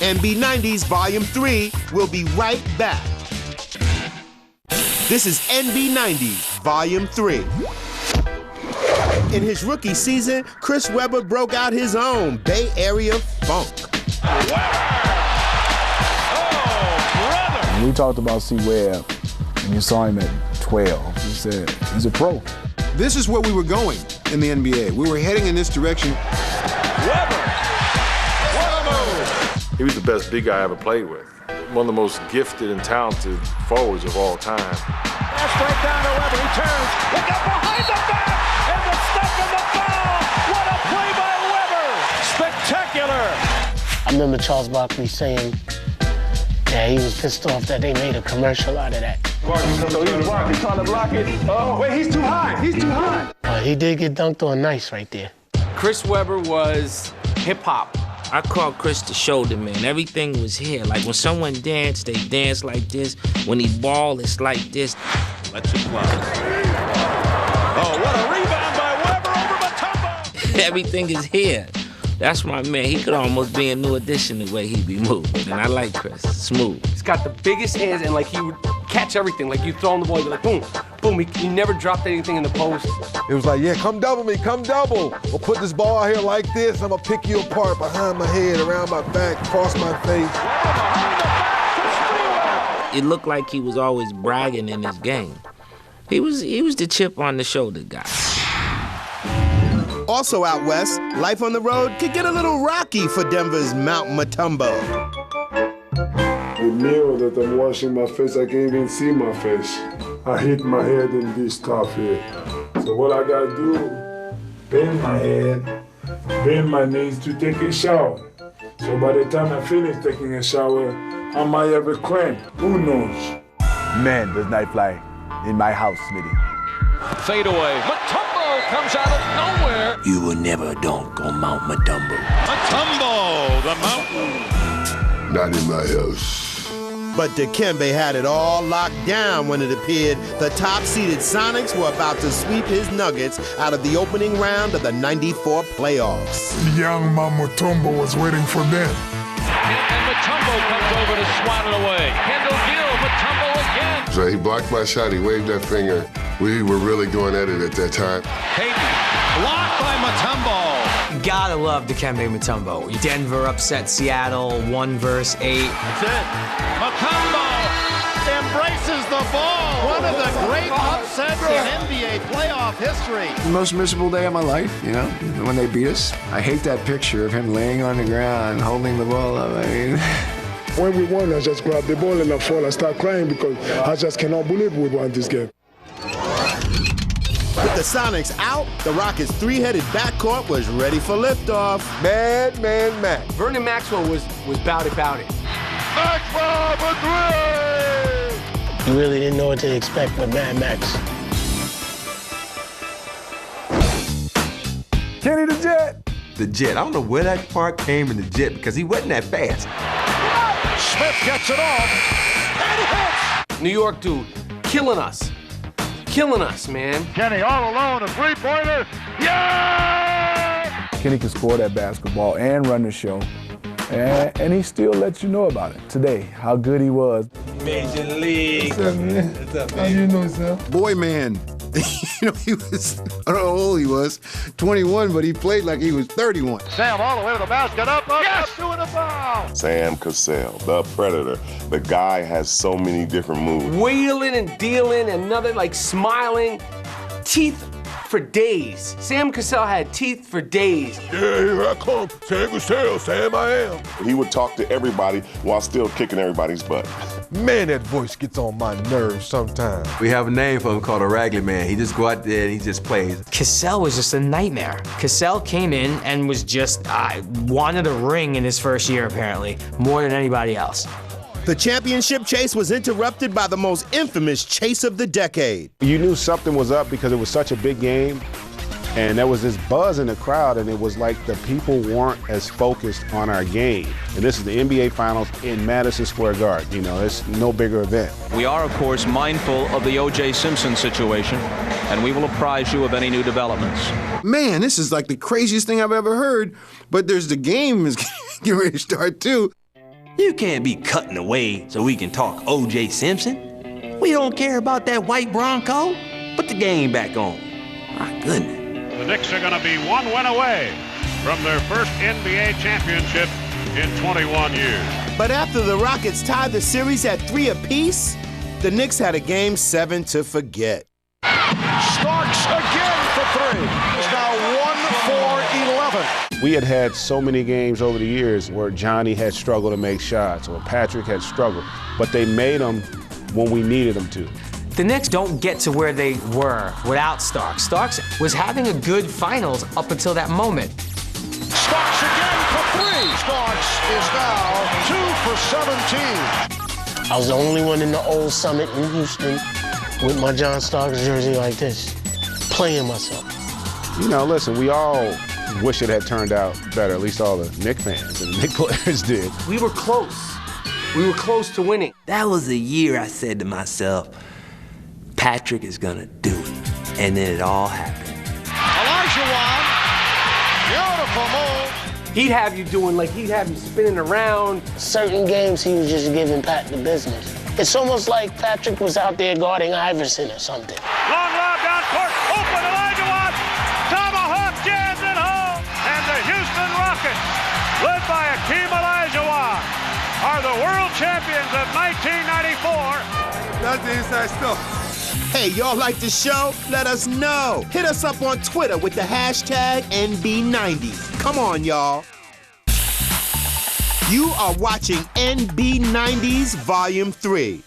NB 90s Volume 3 will be right back. This is NB 90s Volume 3. In his rookie season, Chris Webber broke out his own Bay Area funk. When we talked about C-Webb, and you saw him at 12, you said, he's a pro. This is where we were going in the NBA. We were heading in this direction. Webber! What a move! He was the best big guy I ever played with. One of the most gifted and talented forwards of all time. Pass right down to Webber. He turns. Look up behind the back. And the step and the foul. What a play by Webber. Spectacular. I remember Charles Barkley saying that he was pissed off that they made a commercial out of that. So he's blocking, trying to block it. Oh, wait, he's too high. He's too high. He did get dunked on nice right there. Chris Webber was hip-hop. I called Chris the shoulder man. Everything was here. Like when someone danced, they dance like this. When he ball, it's like this. Let's it fly. Oh, what a rebound by Webber over Mutombo. Everything is here. That's my man. He could almost be a new addition the way he be moving. And I like Chris. Smooth. He's got the biggest hands, and like he would catch everything. Like you throw him the ball, he'd be like boom, boom. He never dropped anything in the post. It was like, yeah, come double me, come double. We'll put this ball out here like this. I'm gonna pick you apart behind my head, around my back, across my face. It looked like he was always bragging in his game. He was the chip on the shoulder guy. Also out west, life on the road could get a little rocky for Denver's Mount Mutombo. The mirror that I'm washing my face, I can't even see my face. I hit my head in this stuff here. So what I gotta do, bend my head, bend my knees to take a shower. So by the time I finish taking a shower, I might have a cramp. Who knows? Man, there's night fly in my house, Smitty. Fade away. Mutombo comes out of nowhere. You will never dunk on Mount Mutombo. Mutombo, the mountain. Not in my house. But Dikembe had it all locked down when it appeared the top-seeded Sonics were about to sweep his Nuggets out of the opening round of the '94 playoffs. Young Mutombo was waiting for them. And Mutombo comes over to swat it away. Kendall Gill, Mutombo again. So he blocked my shot, he waved that finger. We were really going at it at that time. Payton, blocked by Mutombo. Gotta love Dikembe Mutombo. Denver upset Seattle 1-8. That's it. Mutombo embraces the ball. One of the great upsets in NBA playoff history. The most miserable day of my life, you know, when they beat us. I hate that picture of him laying on the ground, holding the ball up. I mean... When we won, I just grabbed the ball and I fall. I start crying because I just cannot believe we won this game. With the Sonics out, the Rockets' three-headed backcourt was ready for liftoff. Man. Vernon Maxwell was about it. Maxwell for three! You really didn't know what to expect with Mad Max. Kenny the Jet. The Jet. I don't know where that part came in the Jet because he wasn't that fast. Smith gets it off, and he hits. New York dude, killing us. Killing us, man. Kenny all alone, a three-pointer. Yeah! Kenny can score that basketball and run the show. And he still lets you know about it today, how good he was. Major League. What's up, man? What's up, man? How you doing, son? Boy, man. You know, he was, I don't know how old he was, 21, but he played like he was 31. Sam all the way to the basket, up, yes! Doing the foul. Sam Cassell, the Predator. The guy has so many different moves. Wheeling and dealing, another like smiling. Teeth for days. Sam Cassell had teeth for days. Yeah, here I come. Sam Cassell, Sam I am. He would talk to everybody while still kicking everybody's butt. Man, that voice gets on my nerves sometimes. We have a name for him called a Raggedy Man. He just go out there and he just plays. Cassell was just a nightmare. Cassell came in and was just, wanted a ring in his first year apparently, more than anybody else. The championship chase was interrupted by the most infamous chase of the decade. You knew something was up because it was such a big game, and there was this buzz in the crowd, and it was like the people weren't as focused on our game. And this is the NBA Finals in Madison Square Garden. You know, it's no bigger event. We are, of course, mindful of the O.J. Simpson situation, and we will apprise you of any new developments. Man, this is like the craziest thing I've ever heard, but there's the game is getting ready to start too. You can't be cutting away so we can talk O.J. Simpson. We don't care about that white Bronco. Put the game back on. My goodness. The Knicks are going to be one win away from their first NBA championship in 21 years. But after the Rockets tied the series at 3 apiece, the Knicks had a Game 7 to forget. Starks again for 3. It's now 1 for 11. We had so many games over the years where Johnny had struggled to make shots or Patrick had struggled, but they made them when we needed them to. The Knicks don't get to where they were without Starks. Starks was having a good finals up until that moment. Starks again for 3. Starks is now 2 for 17. I was the only one in the old Summit in Houston with my John Starks jersey like this, playing myself. You know, listen, we all wish it had turned out better, at least all the Knicks fans and the Knicks players did. We were close. We were close to winning. That was the year I said to myself, Patrick is gonna do it. And then it all happened. Olajuwon, beautiful move. He'd have you doing, like, he'd have you spinning around. Certain games he was just giving Pat the business. It's almost like Patrick was out there guarding Iverson or something. Long lob down court, open Olajuwon. Tomahawk jams it home. And the Houston Rockets, led by Hakeem Olajuwon, are the world champions of 1994. That's the inside stuff. Hey, y'all like the show? Let us know. Hit us up on Twitter with the hashtag NB90s. Come on, y'all. You are watching NB90s Volume 3.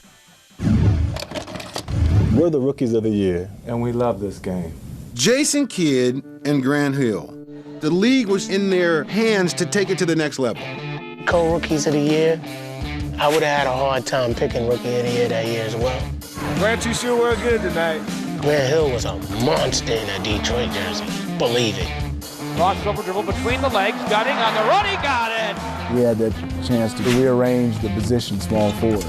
We're the rookies of the year, and we love this game. Jason Kidd and Grant Hill. The league was in their hands to take it to the next level. Co-rookies of the year, I would have had a hard time picking rookie of the year that year as well. Grant, you sure were good tonight. Grant Hill was a monster in a Detroit jersey. Believe it. Crossover dribble between the legs, gutting on the run, he got it. We had that chance to rearrange the position small forward.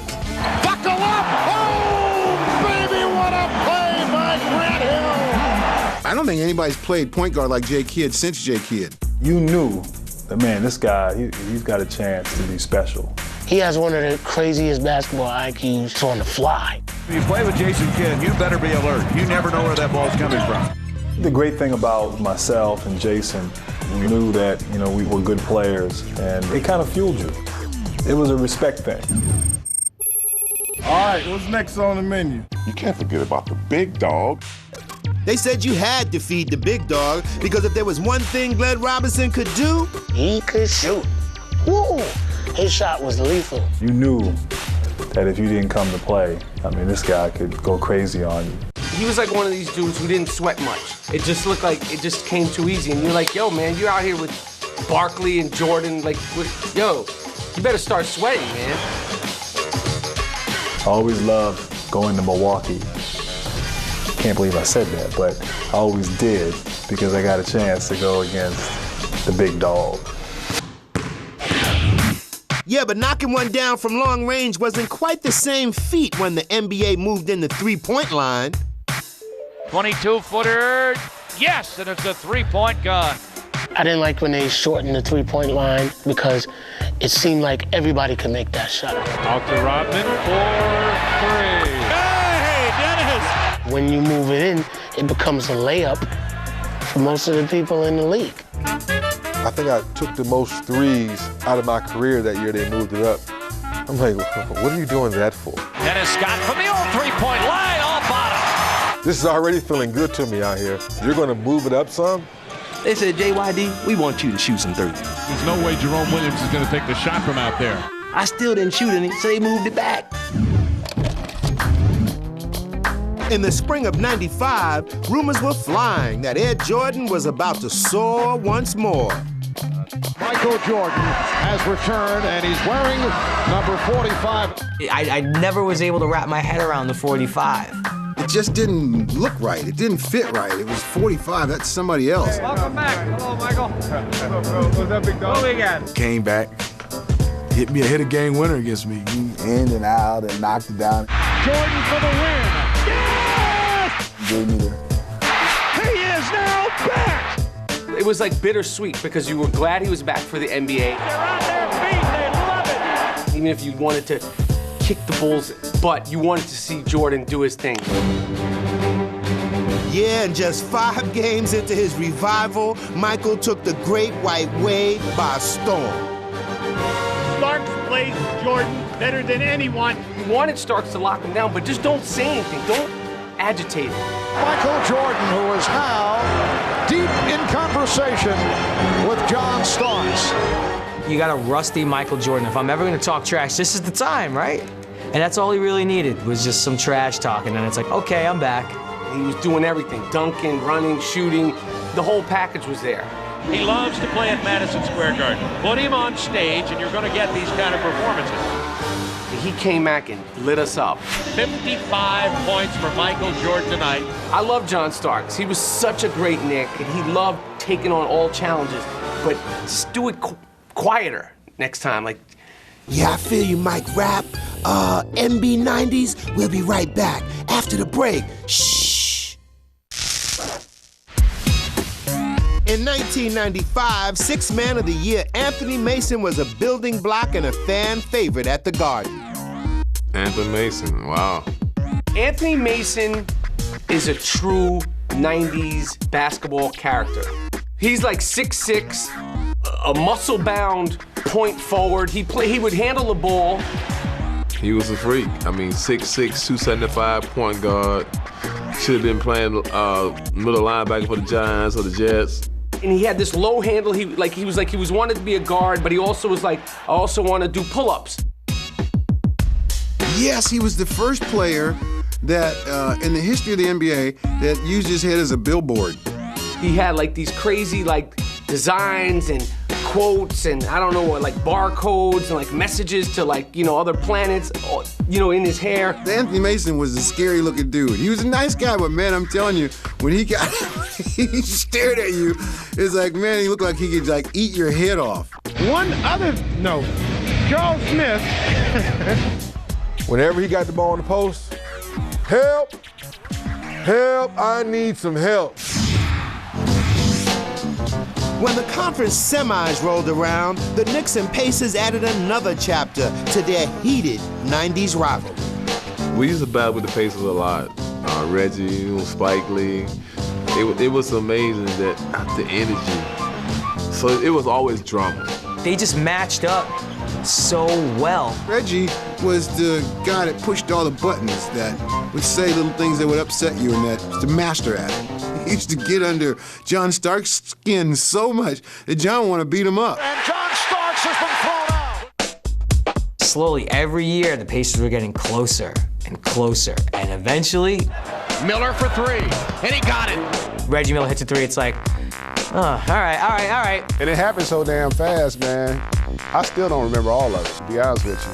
Buckle up! Oh, baby, what a play by Grant Hill! I don't think anybody's played point guard like Jay Kidd since Jay Kidd. You knew that, man, this guy, he's got a chance to be special. He has one of the craziest basketball IQs on the fly. When you play with Jason Kidd, you better be alert. You never know where that ball's coming from. The great thing about myself and Jason, we knew that, you know, we were good players, and it kind of fueled you. It was a respect thing. All right, what's next on the menu? You can't forget about the big dog. They said you had to feed the big dog because if there was one thing Glenn Robinson could do, he could shoot. Woo! His shot was lethal. You knew that if you didn't come to play, I mean, this guy could go crazy on you. He was like one of these dudes who didn't sweat much. It just looked like it just came too easy. And you're like, yo, man, you're out here with Barkley and Jordan. Like, yo, you better start sweating, man. I always loved going to Milwaukee. Can't believe I said that, but I always did because I got a chance to go against the big dog. Yeah, but knocking one down from long range wasn't quite the same feat when the NBA moved in the three-point line. 22-footer, yes, and it's a three-point gun. I didn't like when they shortened the three-point line because it seemed like everybody could make that shot. Out to Rodman for 3. Hey, Dennis! When you move it in, it becomes a layup for most of the people in the league. I think I took the most threes out of my career that year they moved it up. I'm like, what are you doing that for? Dennis Scott from the old three-point line, all bottom. This is already feeling good to me out here. You're going to move it up some? They said, JYD, we want you to shoot some threes. There's no way Jerome Williams is going to take the shot from out there. I still didn't shoot any, so they moved it back. In the spring of '95, rumors were flying that Ed Jordan was about to soar once more. Michael Jordan has returned, and he's wearing number 45. I never was able to wrap my head around the 45. It just didn't look right. It didn't fit right. It was 45. That's somebody else. Welcome back. Hello, Michael. What's up, big dog? What we got? Came back, hit a game winner against me. In and out and knocked it down. Jordan for the win. Yes! Gave me the... He is now back! It was like bittersweet because you were glad he was back for the NBA. They're on their feet. They love it. Even if you wanted to kick the Bulls, but you wanted to see Jordan do his thing. Yeah, and just 5 games into his revival, Michael took the Great White Way by storm. Starks plays Jordan better than anyone. You wanted Starks to lock him down, but just don't say anything. Don't agitate him. Michael Jordan, who is now deep in conversation with John Starks. You got a rusty Michael Jordan. If I'm ever going to talk trash, this is the time, right? And that's all he really needed was just some trash talking. And it's like, okay, I'm back. He was doing everything. Duncan, running, shooting. The whole package was there. He loves to play at Madison Square Garden. Put him on stage and you're going to get these kind of performances. He came back and lit us up. 55 points for Michael Jordan tonight. I love John Starks. He was such a great Knick, and he loved taking on all challenges. But just do it quieter next time. Like, yeah, I feel you, Mike Rap. MB 90s, we'll be right back after the break. Shh. In 1995, 6th Man of the Year Anthony Mason was a building block and a fan favorite at the Garden. Anthony Mason, wow. Anthony Mason is a true 90s basketball character. He's like 6'6", a muscle-bound point forward. He would handle the ball. He was a freak. I mean, 6'6", 275 point guard. Should have been playing middle linebacker for the Giants or the Jets. And he had this low handle. He was wanted to be a guard, but he also was like, I also want to do pull-ups. Yes, he was the first player that, in the history of the NBA, that used his head as a billboard. He had like these crazy like designs and quotes and I don't know what, like barcodes and like messages to like, you know, other planets, you know, in his hair. Anthony Mason was a scary looking dude. He was a nice guy, but man, I'm telling you, when he he stared at you, it's like, man, he looked like he could like eat your head off. One other note, Charles Smith. Whenever he got the ball in the post, help, help, I need some help. When the conference semis rolled around, the Knicks and Pacers added another chapter to their heated 90s rivalry. We used to battle with the Pacers a lot. Reggie, Spike Lee. It was amazing that the energy. So it was always drama. They just matched up so well. Reggie was the guy that pushed all the buttons, that would say little things that would upset you, and that was the master at it. He used to get under John Starks' skin so much that John wanted to beat him up. And John Starks has been thrown out. Slowly, every year, the Pacers were getting closer and closer, and eventually... Miller for 3, and he got it. Reggie Miller hits a 3, it's like, oh, all right. And it happened so damn fast, man. I still don't remember all of it, to be honest with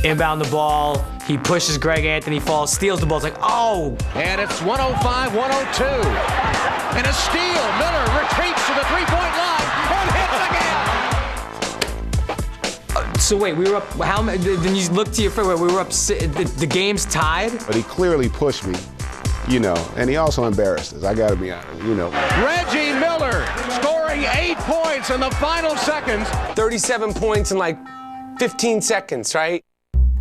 you. Inbound the ball, He pushes Greg Anthony, falls, steals the ball. It's like, oh! And it's 105-102. And a steal. Miller retreats to the three-point line and hits again. So wait, we were up, how many, then you look to your friend, we were up, the game's tied? But he clearly pushed me, you know, and he also embarrassed us, I gotta be honest, you know. Reggie Miller scoring 8 points in the final seconds. 37 points in like 15 seconds, right?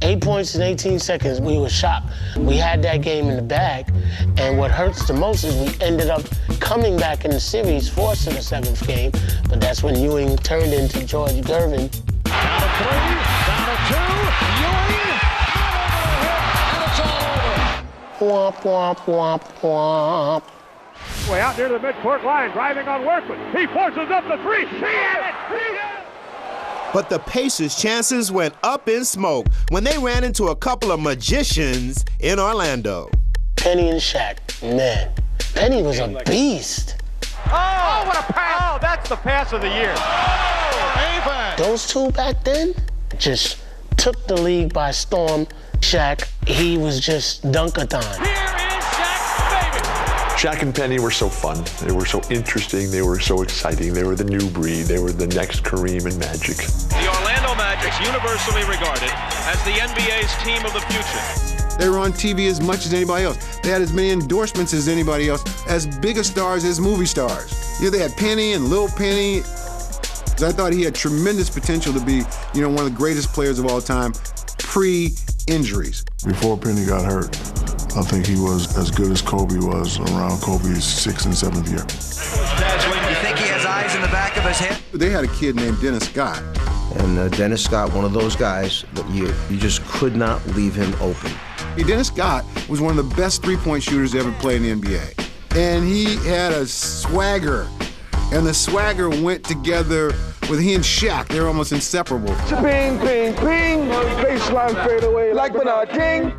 8 points in 18 seconds, we were shocked. We had that game in the bag, and what hurts the most is we ended up coming back in the series, forced to the 7th game, but that's when Ewing turned into George Gervin. Down to 3, down to 2, Ewing, and it's all over. Womp, womp, womp, womp. Way out near the midcourt line, driving on Workman. He forces up the three. He had it! But the Pacers' chances went up in smoke when they ran into a couple of magicians in Orlando. Penny and Shaq, man, Penny was a beast. Oh, what a pass! Oh, that's the pass of the year. Those two back then just took the league by storm. Shaq, he was just Dunkathon. Shaq and Penny were so fun. They were so interesting. They were so exciting. They were the new breed. They were the next Kareem and Magic. The Orlando Magic's universally regarded as the NBA's team of the future. They were on TV as much as anybody else. They had as many endorsements as anybody else, as big a stars as movie stars. You know, they had Penny and Lil Penny. I thought he had tremendous potential to be, you know, one of the greatest players of all time, pre-injuries. Before Penny got hurt, I think he was as good as Kobe was around Kobe's 6th and 7th year. You think he has eyes in the back of his head? They had a kid named Dennis Scott. And Dennis Scott, one of those guys that you just could not leave him open. Dennis Scott was one of the best three-point shooters ever played in the NBA. And he had a swagger. And the swagger went together with he and Shaq. They were almost inseparable. Ping, ping, ping. Baseline fade away like Bernard King.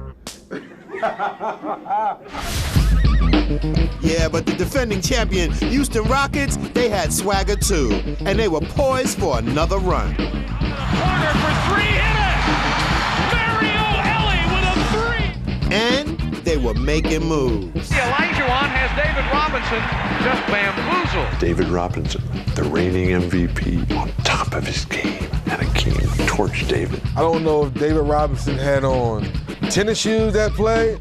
Yeah, but the defending champion Houston Rockets, they had swagger too, and they were poised for another run. Corner for three, hit it! Mario Elie with a three! And they were making moves. Olajuwon has David Robinson just bamboozled. David Robinson, the reigning MVP, on top of his game. And Hakeem torched David. I don't know if David Robinson had on tennis shoes that play,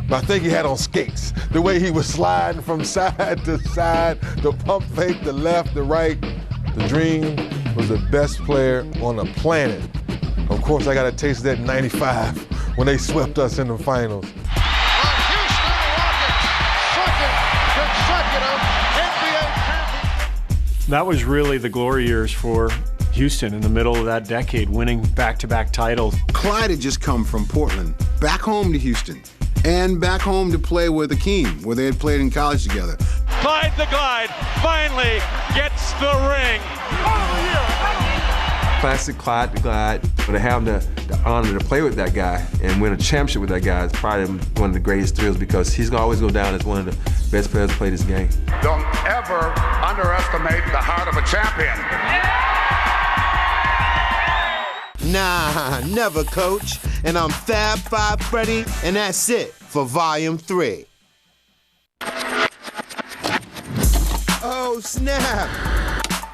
but I think he had on skates. The way he was sliding from side to side, the pump fake, the left, the right. The Dream was the best player on the planet. Of course, I got a taste of that in '95 when they swept us in the finals. That was really the glory years for Houston in the middle of that decade, winning back-to-back titles. Clyde had just come from Portland, back home to Houston, and back home to play with Hakeem, where they had played in college together. Clyde the Glide finally gets the ring. Classic Clyde the Glide. But to have the honor to play with that guy and win a championship with that guy is probably one of the greatest thrills because he's gonna always go down as one of the best players to play this game. Don't ever underestimate the heart of a champion. Nah, never, Coach. And I'm Fab Five Freddy, and that's it for Volume 3. Oh, snap!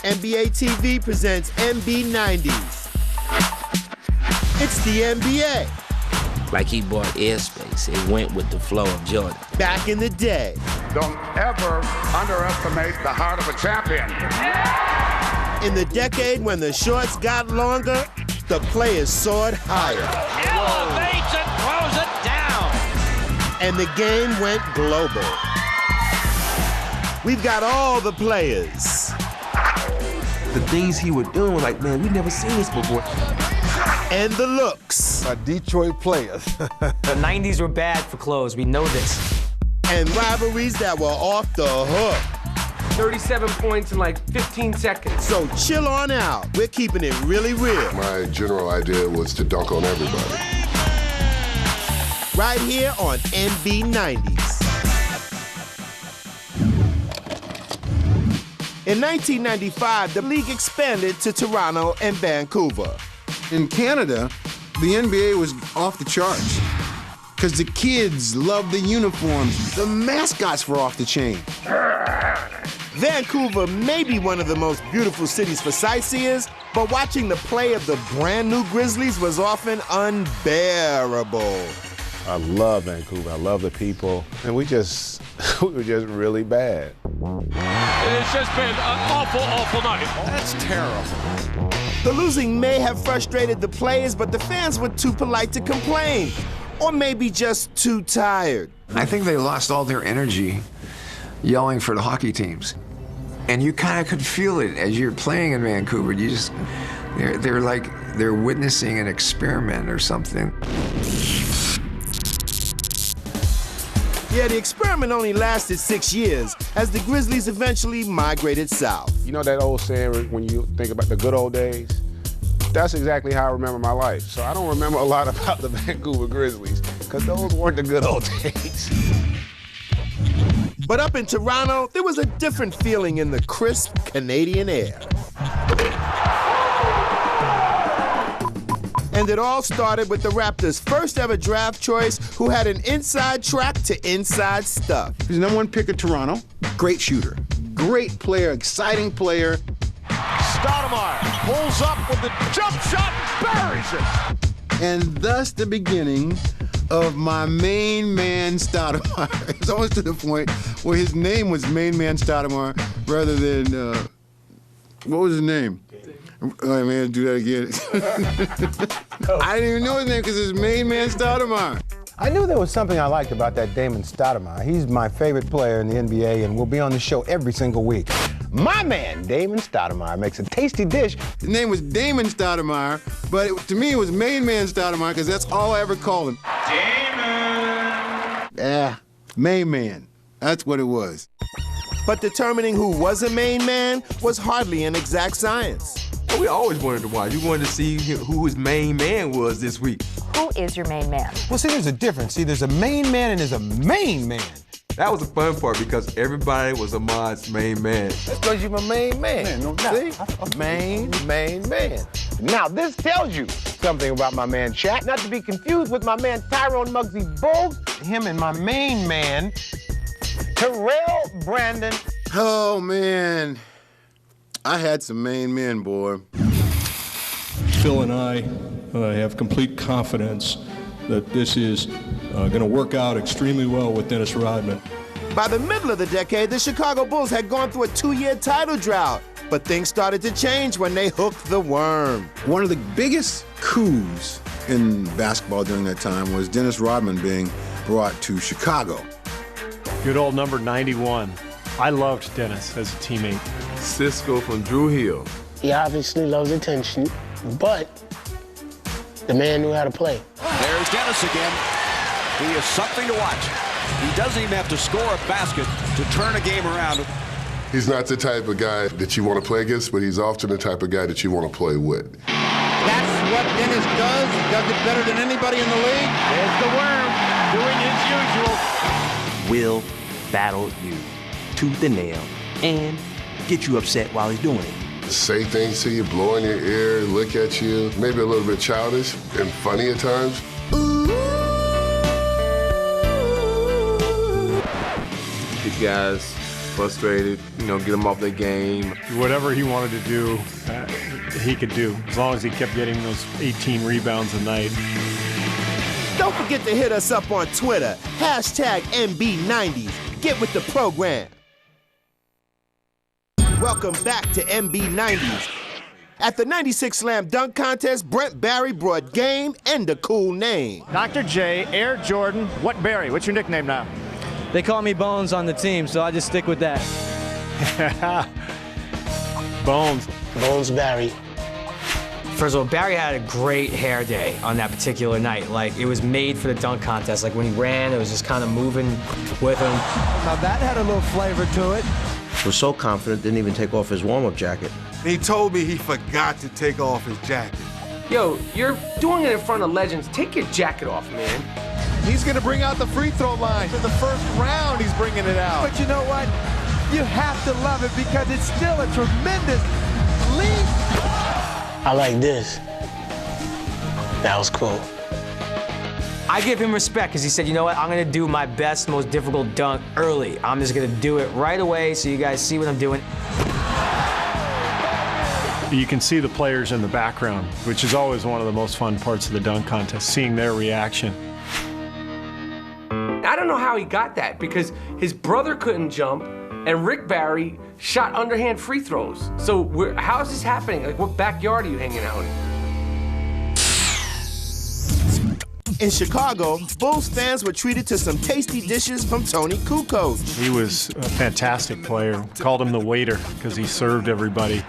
NBA TV presents NB90s. It's the NBA. Like he bought airspace. It went with the flow of Jordan. Back in the day. Don't ever underestimate the heart of a champion. In the decade when the shorts got longer, the players soared higher. Elevates and throws it down. And the game went global. We've got all the players. The things he was doing, like, man, we never seen this before. And the looks. Detroit players. The 90s were bad for clothes, we know this. And rivalries that were off the hook. 37 points in like 15 seconds. So chill on out. We're keeping it really real. My general idea was to dunk on everybody. Right here on NB90s. In 1995, the league expanded to Toronto and Vancouver. In Canada, the NBA was off the charts. because the kids loved the uniforms. The mascots were off the chain. Vancouver may be one of the most beautiful cities for sightseers, but watching the play of the brand new Grizzlies was often unbearable. I love Vancouver. I love the people. And we were just really bad. It's just been an awful, awful night. That's terrible. The losing may have frustrated the players, but the fans were too polite to complain. Or maybe just too tired. I think they lost all their energy yelling for the hockey teams. And you kind of could feel it as you're playing in Vancouver. They're like they're witnessing an experiment or something. Yeah, the experiment only lasted 6 years as the Grizzlies eventually migrated south. You know that old saying when you think about the good old days? That's exactly how I remember my life. So I don't remember a lot about the Vancouver Grizzlies because those weren't the good old days. But up in Toronto, there was a different feeling in the crisp Canadian air. And it all started with the Raptors' first ever draft choice who had an inside track to inside stuff. He's the #1 pick of Toronto. Great shooter. Great player, exciting player. Stoudemire pulls up with the jump shot and buries it. And thus the beginning of my main man Stoudemire. It's almost to the point where his name was Main Man Stoudemire rather than, what was his name? Oh, man, do that again. I didn't even know his name because it's Main Man Stoudemire. I knew there was something I liked about that Damon Stoudemire. He's my favorite player in the NBA and will be on the show every single week. My man, Damon Stoudemire, makes a tasty dish. His name was Damon Stoudemire, but to me it was Main Man Stoudemire because that's all I ever called him. Damon! Yeah, Main Man. That's what it was. But determining who was a main man was hardly an exact science. We always wanted to watch. We wanted to see who his main man was this week. Who is your main man? Well, see, there's a difference. See, there's a main man and there's a main man. That was the fun part because everybody was Ahmad's main man. That's because you're my main man. No doubt. See? Main man. Now, this tells you something about my man Shaq, not to be confused with my man Tyrone Muggsy Bogues, him and my main man, Terrell Brandon. Oh, man. I had some main men, boy. Phil and I have complete confidence that this is going to work out extremely well with Dennis Rodman. By the middle of the decade, the Chicago Bulls had gone through a 2-year title drought, but things started to change when they hooked the worm. One of the biggest coups in basketball during that time was Dennis Rodman being brought to Chicago. Good old number 91. I loved Dennis as a teammate. Cisco from Drew Hill. He obviously loves attention, but the man knew how to play. There's Dennis again. He is something to watch. He doesn't even have to score a basket to turn a game around. He's not the type of guy that you want to play against, but he's often the type of guy that you want to play with. That's what Dennis does. He does it better than anybody in the league. There's the worm doing his usual. Will battle you tooth and nail and get you upset while he's doing it. Say things to you, blow in your ear, look at you, maybe a little bit childish and funny at times. Get guys frustrated, get them off their game. Whatever he wanted to do, he could do, as long as he kept getting those 18 rebounds a night. Don't forget to hit us up on Twitter, #MB90s. Get with the program. Welcome back to MB90s. At the 96 Slam Dunk Contest, Brent Barry brought game and a cool name. Dr. J, Air Jordan, what Barry? What's your nickname now? They call me Bones on the team, so I just stick with that. Bones. Bones Barry. First of all, Barry had a great hair day on that particular night. Like, it was made for the dunk contest. Like, when he ran, it was just kind of moving with him. Now, that had a little flavor to it. Was so confident, didn't even take off his warm-up jacket. He told me he forgot to take off his jacket. Yo, you're doing it in front of legends. Take your jacket off, man. He's going to bring out the free throw line. In the first round, he's bringing it out. But you know what? You have to love it because it's still a tremendous lead. I like this. That was cool. I give him respect because he said, you know what, I'm going to do my best, most difficult dunk early. I'm just going to do it right away so you guys see what I'm doing. You can see the players in the background, which is always one of the most fun parts of the dunk contest, seeing their reaction. I don't know how he got that because his brother couldn't jump and Rick Barry shot underhand free throws. So how is this happening? Like, what backyard are you hanging out in? In Chicago, Bulls fans were treated to some tasty dishes from Tony Kukoc. He was a fantastic player. Called him the waiter because he served everybody.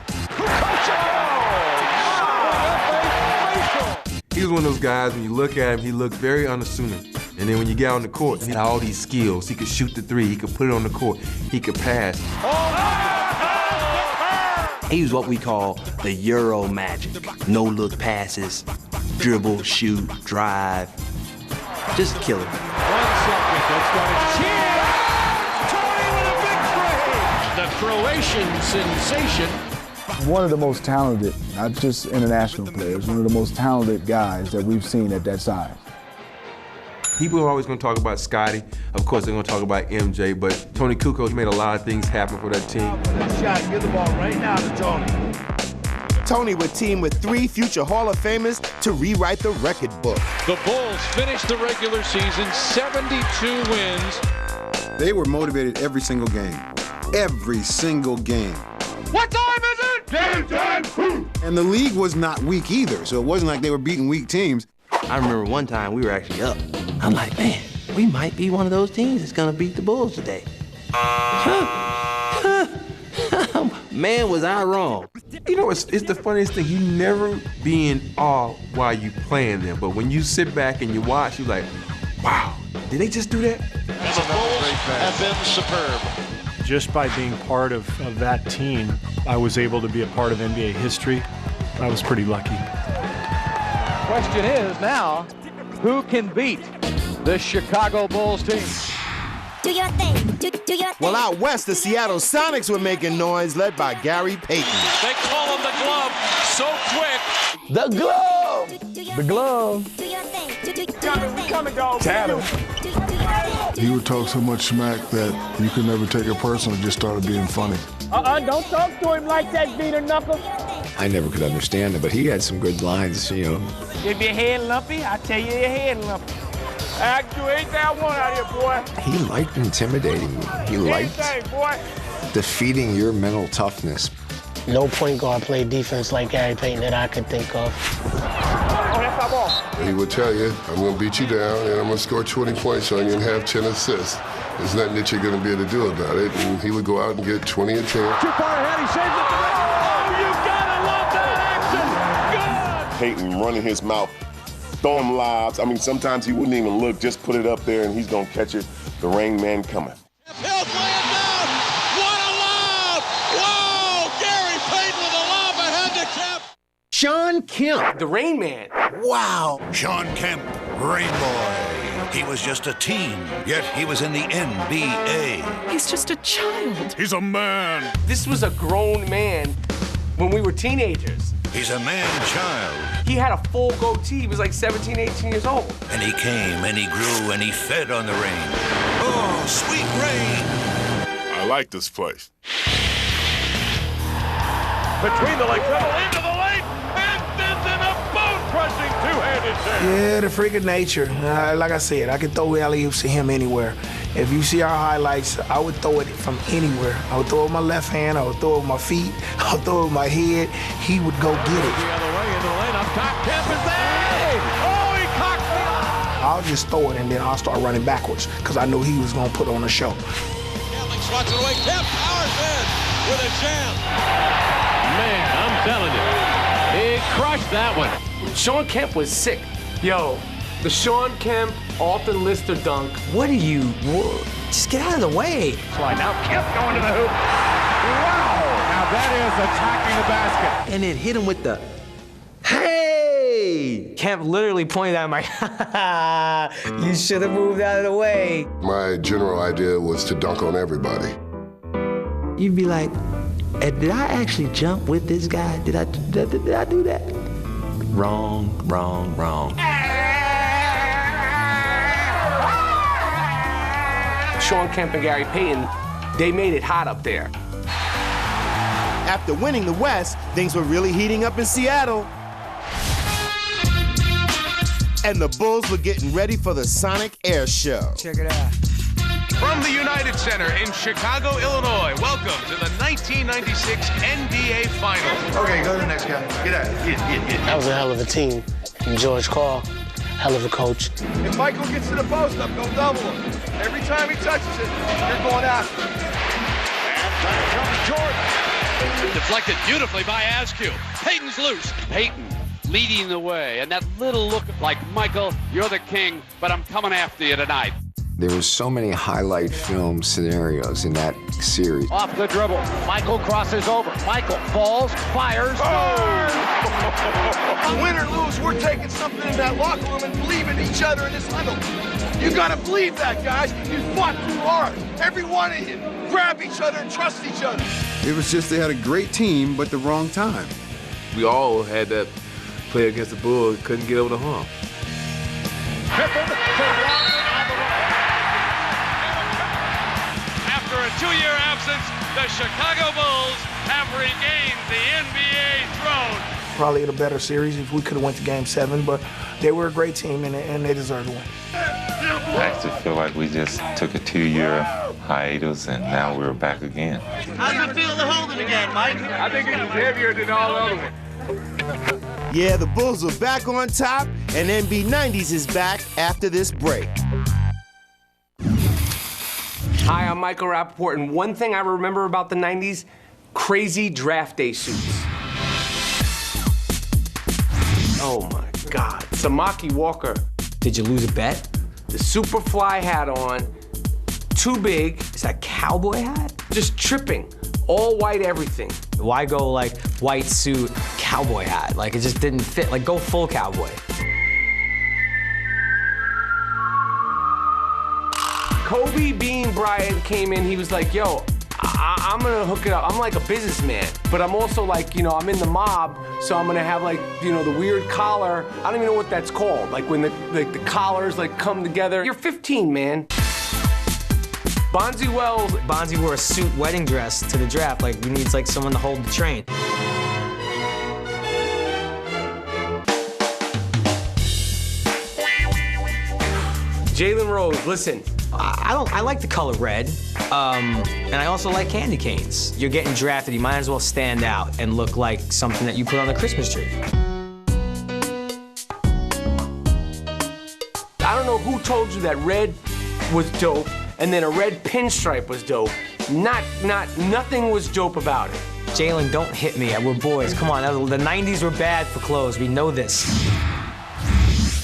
He was one of those guys, when you look at him, he looked very unassuming. And then when you get on the court, he had all these skills. He could shoot the three, he could put it on the court, he could pass. He was what we call the Euro magic. No-look passes, dribble, shoot, drive. Just kill it. 1 second, that's got his chin! Tony with a big three! The Croatian sensation. One of the most talented, not just international players, one of the most talented guys that we've seen at that size. People are always going to talk about Scotty. Of course, they're going to talk about MJ, but Tony Kukoc made a lot of things happen for that team. Shot, give the ball right now to Tony. Tony would team with 3 future Hall of Famers to rewrite the record book. The Bulls finished the regular season 72 wins. They were motivated every single game. Every single game. What time is it? Game time! And the league was not weak either, so it wasn't like they were beating weak teams. I remember one time we were actually up. I'm like, man, we might be one of those teams that's gonna beat the Bulls today. Man, was I wrong. You know, it's the funniest thing. You never be in awe while you playing them, but when you sit back and you watch, you're like, wow, did they just do that? And the Bulls have been superb. Just by being part of that team, I was able to be a part of NBA history. I was pretty lucky. Question is now, who can beat the Chicago Bulls team? Do your thing. Do your thing. Well, out west, the Seattle Sonics were making noise, led by Gary Payton. They call him the glove so quick. The glove! The glove. Do your thing. We coming, dog. Tattle. He would talk so much smack that you could never take it personal. It just started being funny. Don't talk to him like that, Beater Knuckles. I never could understand it, but he had some good lines, you know. If your head lumpy, I tell you your head lumpy. You ain't that one out here, boy. He liked intimidating you. He liked defeating your mental toughness. No point guard played defense like Gary Payton that I could think of. He would tell you, I'm going to beat you down and I'm going to score 20 points on you and have 10 assists. There's nothing that you're going to be able to do about it. And he would go out and get 20 and 10. Too far ahead, he saves it. Oh, you gotta love that action. Good. Payton running his mouth, throwing lobs. I mean, sometimes he wouldn't even look, just put it up there and he's going to catch it. The rain man coming. He'll lay it down. What a lob. Whoa, Gary Payton with a lob ahead to Kemp. Shawn Kemp. The Rain Man. Wow. Shawn Kemp, Rain Boy. He was just a teen, yet he was in the NBA. He's just a child. He's a man. This was a grown man when we were teenagers. He's a man-child. He had a full goatee. He was like 17, 18 years old. And he came, and he grew, and he fed on the rain. Oh, sweet rain. I like this place. Between the legs, into the lane, and this in a bone-crushing two-handed save. Yeah, the freak of nature. Like I said, I can throw alley-oops to him anywhere. If you see our highlights, I would throw it from anywhere. I would throw it with my left hand, I would throw it with my feet, I would throw it with my head. He would go get it. The other way, into the lane, up top, Kemp is there! Oh, he cocks it! I'll just throw it and then I'll start running backwards because I knew he was going to put on a show. Gambling swats it away, Kemp powers in with a jam. Man, I'm telling you, he crushed that one. Shawn Kemp was sick. Yo, the Shawn Kemp, Alton Lister dunk. What are you? Just get out of the way. Slide now, Kemp going to the hoop. Wow! Now that is attacking the basket. And then hit him with the, hey! Kemp literally pointed at my, you should have moved out of the way. My general idea was to dunk on everybody. You'd be like, did I actually jump with this guy? Did I do that? Wrong, wrong, wrong. Shawn, Kemp, and Gary Payton, they made it hot up there. After winning the West, things were really heating up in Seattle. And the Bulls were getting ready for the Sonic Air Show. Check it out. From the United Center in Chicago, Illinois, welcome to the 1996 NBA Finals. Okay, go to the next guy. Get out. Get. That was a hell of a team. And George Karl, hell of a coach. If Michael gets to the post up, go double him. Every time he touches it, you're going after him. And back comes Jordan. Deflected beautifully by Askew. Payton's loose. Payton leading the way. And that little look like, Michael, you're the king, but I'm coming after you tonight. There were so many highlight film scenarios in that series. Off the dribble. Michael crosses over. Michael falls, fires. Win or lose, we're taking something in that locker room and believe in each other in this huddle. You gotta believe that, guys. You fought too hard. Every one of you. Grab each other and trust each other. It was just they had a great team, but the wrong time. We all had that play against the Bulls, couldn't get over the hump. After a 2-year absence, the Chicago Bulls have regained the NBA throne. Probably the better series if we could have went to Game 7, but they were a great team and they deserved to win. I actually feel like we just took a 2-year hiatus and now we're back again. How's it feel to hold it again, Mike? I think it was heavier than all the other ones. Yeah, the Bulls were back on top, and NB90s is back after this break. Hi, I'm Michael Rappaport, and one thing I remember about the 90s, crazy draft day suits. Oh my God, Samaki Walker. Did you lose a bet? The Superfly hat on, too big. Is that cowboy hat? Just tripping, all white everything. Why go like white suit, cowboy hat? Like it just didn't fit, like go full cowboy. Kobe being Bryant came in, he was like, yo, I'm gonna hook it up. I'm like a businessman, but I'm also like, you know, I'm in the mob, so I'm gonna have like, you know, the weird collar. I don't even know what that's called. Like when the collars like come together. You're 15, man. Bonzi wore a suit wedding dress to the draft. Like he needs like someone to hold the train. Jalen Rose, listen. I like the color red, and I also like candy canes. You're getting drafted, you might as well stand out and look like something that you put on the Christmas tree. I don't know who told you that red was dope and then a red pinstripe was dope. Nothing was dope about it. Jalen, don't hit me. We're boys. Come on, the 90s were bad for clothes. We know this.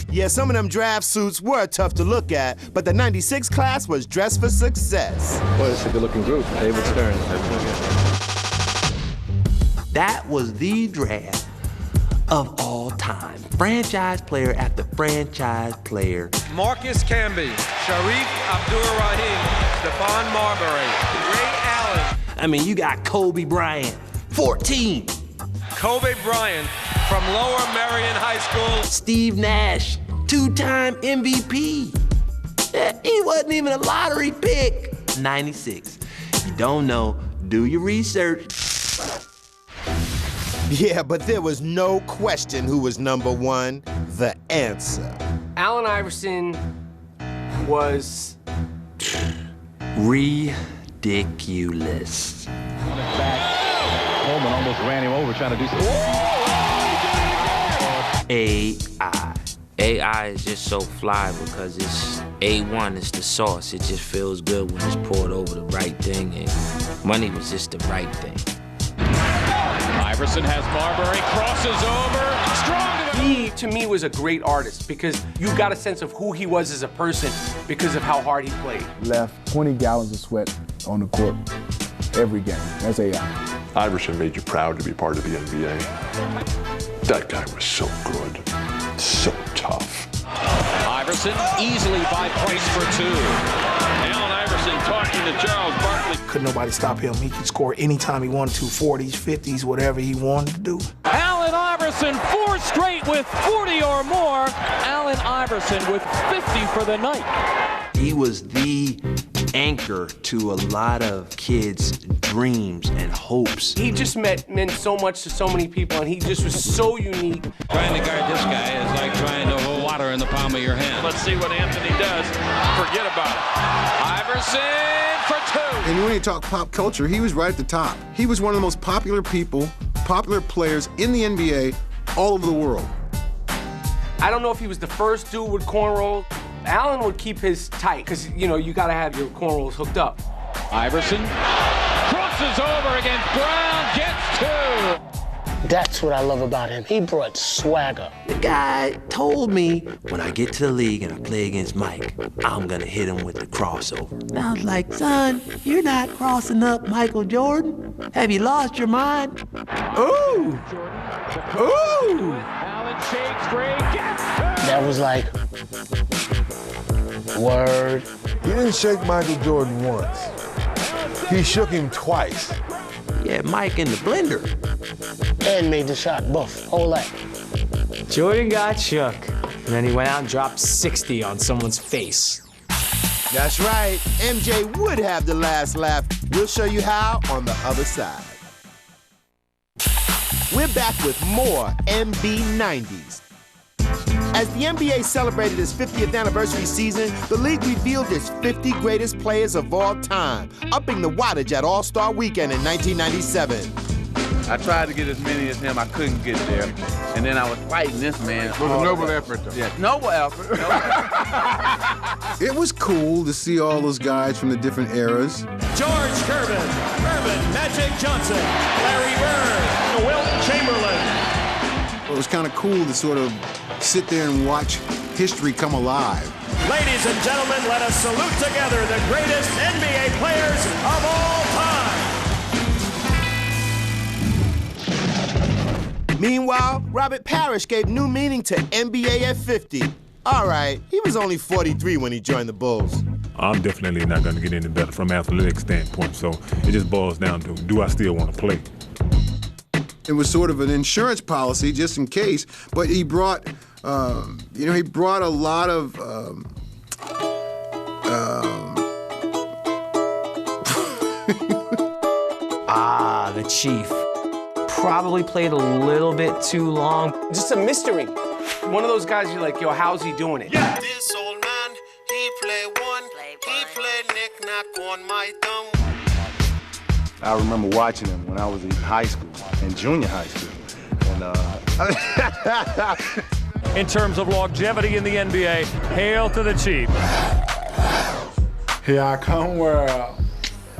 Yeah, some of them draft suits were tough to look at, but the 96 class was dressed for success. Boy, it's a good-looking group. David Stern. That was the draft of all time. Franchise player after franchise player. Marcus Camby, Sharif Abdur-Rahim, Stephon Marbury, Ray Allen. I mean, you got Kobe Bryant, 14. Kobe Bryant from Lower Merion High School. Steve Nash, 2-time MVP. He wasn't even a lottery pick. 96. You don't know, do your research. Yeah, but there was no question who was number one. The answer. Allen Iverson was ridiculous. Coleman almost ran him over trying to do something. AI. AI is just so fly because it's A1, it's the sauce. It just feels good when it's poured over the right thing, and money was just the right thing. Iverson has Marbury, crosses over, strong to the... He, to me, was a great artist because you got a sense of who he was as a person because of how hard he played. Left 20 gallons of sweat on the court every game. That's AI. Iverson made you proud to be part of the NBA. That guy was so good, so tough. Iverson easily by Price for two. Allen Iverson talking to Charles Barkley. Couldn't nobody stop him. He could score anytime he wanted to, 40s, 50s, whatever he wanted to do. Allen Iverson, 4 straight with 40 or more. Allen Iverson with 50 for the night. He was the anchor to a lot of kids' dreams and hopes. He just meant so much to so many people, and he just was so unique. Trying to guard this guy is like trying to hold water in the palm of your hand. Let's see what Anthony does. Forget about it. Iverson for two. And when you talk pop culture, he was right at the top. He was one of the most popular players in the NBA all over the world. I don't know if he was the first dude with cornrows. Allen would keep his tight, because, you know, you got to have your cornrows hooked up. Iverson crosses over against Brown, gets two. That's what I love about him. He brought swagger. The guy told me, when I get to the league and I play against Mike, I'm gonna hit him with the crossover. And I was like, son, you're not crossing up Michael Jordan. Have you lost your mind? Ooh! Ooh! Allen shakes, Gray gets two. That was like, word. He didn't shake Michael Jordan once. He shook him twice. Yeah, Mike in the blender. And made the shot, buff, whole lot. Jordan got shook, and then he went out and dropped 60 on someone's face. That's right, MJ would have the last laugh. We'll show you how on the other side. We're back with more MB90s. As the NBA celebrated its 50th anniversary season, the league revealed its 50 greatest players of all time, upping the wattage at All-Star Weekend in 1997. I tried to get as many as him, I couldn't get there. And then I was fighting this man. It was a noble effort, though. Yeah, noble effort. It was cool to see all those guys from the different eras. George Gervin, Magic Johnson, Larry Bird, Wilt Chamberlain. It was kind of cool to sort of sit there and watch history come alive. Ladies and gentlemen, let us salute together the greatest NBA players of all time. Meanwhile, Robert Parrish gave new meaning to NBA at 50. All right, he was only 43 when he joined the Bulls. I'm definitely not going to get any better from an athletic standpoint, so it just boils down to, do I still want to play? It was sort of an insurance policy, just in case, but he brought, he brought a lot of, the Chief. Probably played a little bit too long. Just a mystery. One of those guys you're like, yo, how's he doing it? Yeah. This old man, he play one, he play knick-knack on my thumb. I remember watching him when I was in high school, in junior high school. And, In terms of longevity in the NBA, hail to the Chief. Here I come, world.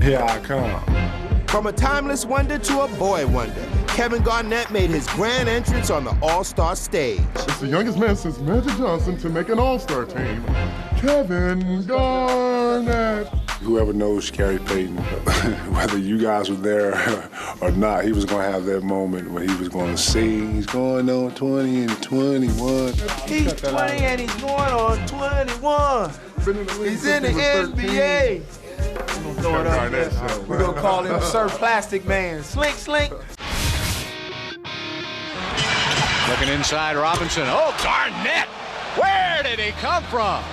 Here I come. From a timeless wonder to a boy wonder, Kevin Garnett made his grand entrance on the All-Star stage. It's the youngest man since Magic Johnson to make an All-Star team, Kevin Garnett. Whoever knows Scary Payton, whether you guys were there or not, he was going to have that moment when he was going to sing. He's going on 20 and 21. He's 20 and he's going on 21. He's in the NBA. We're going to call him Sir Plastic Man. Slink, slink. Looking inside, Robinson. Oh, Garnett! Where did he come from?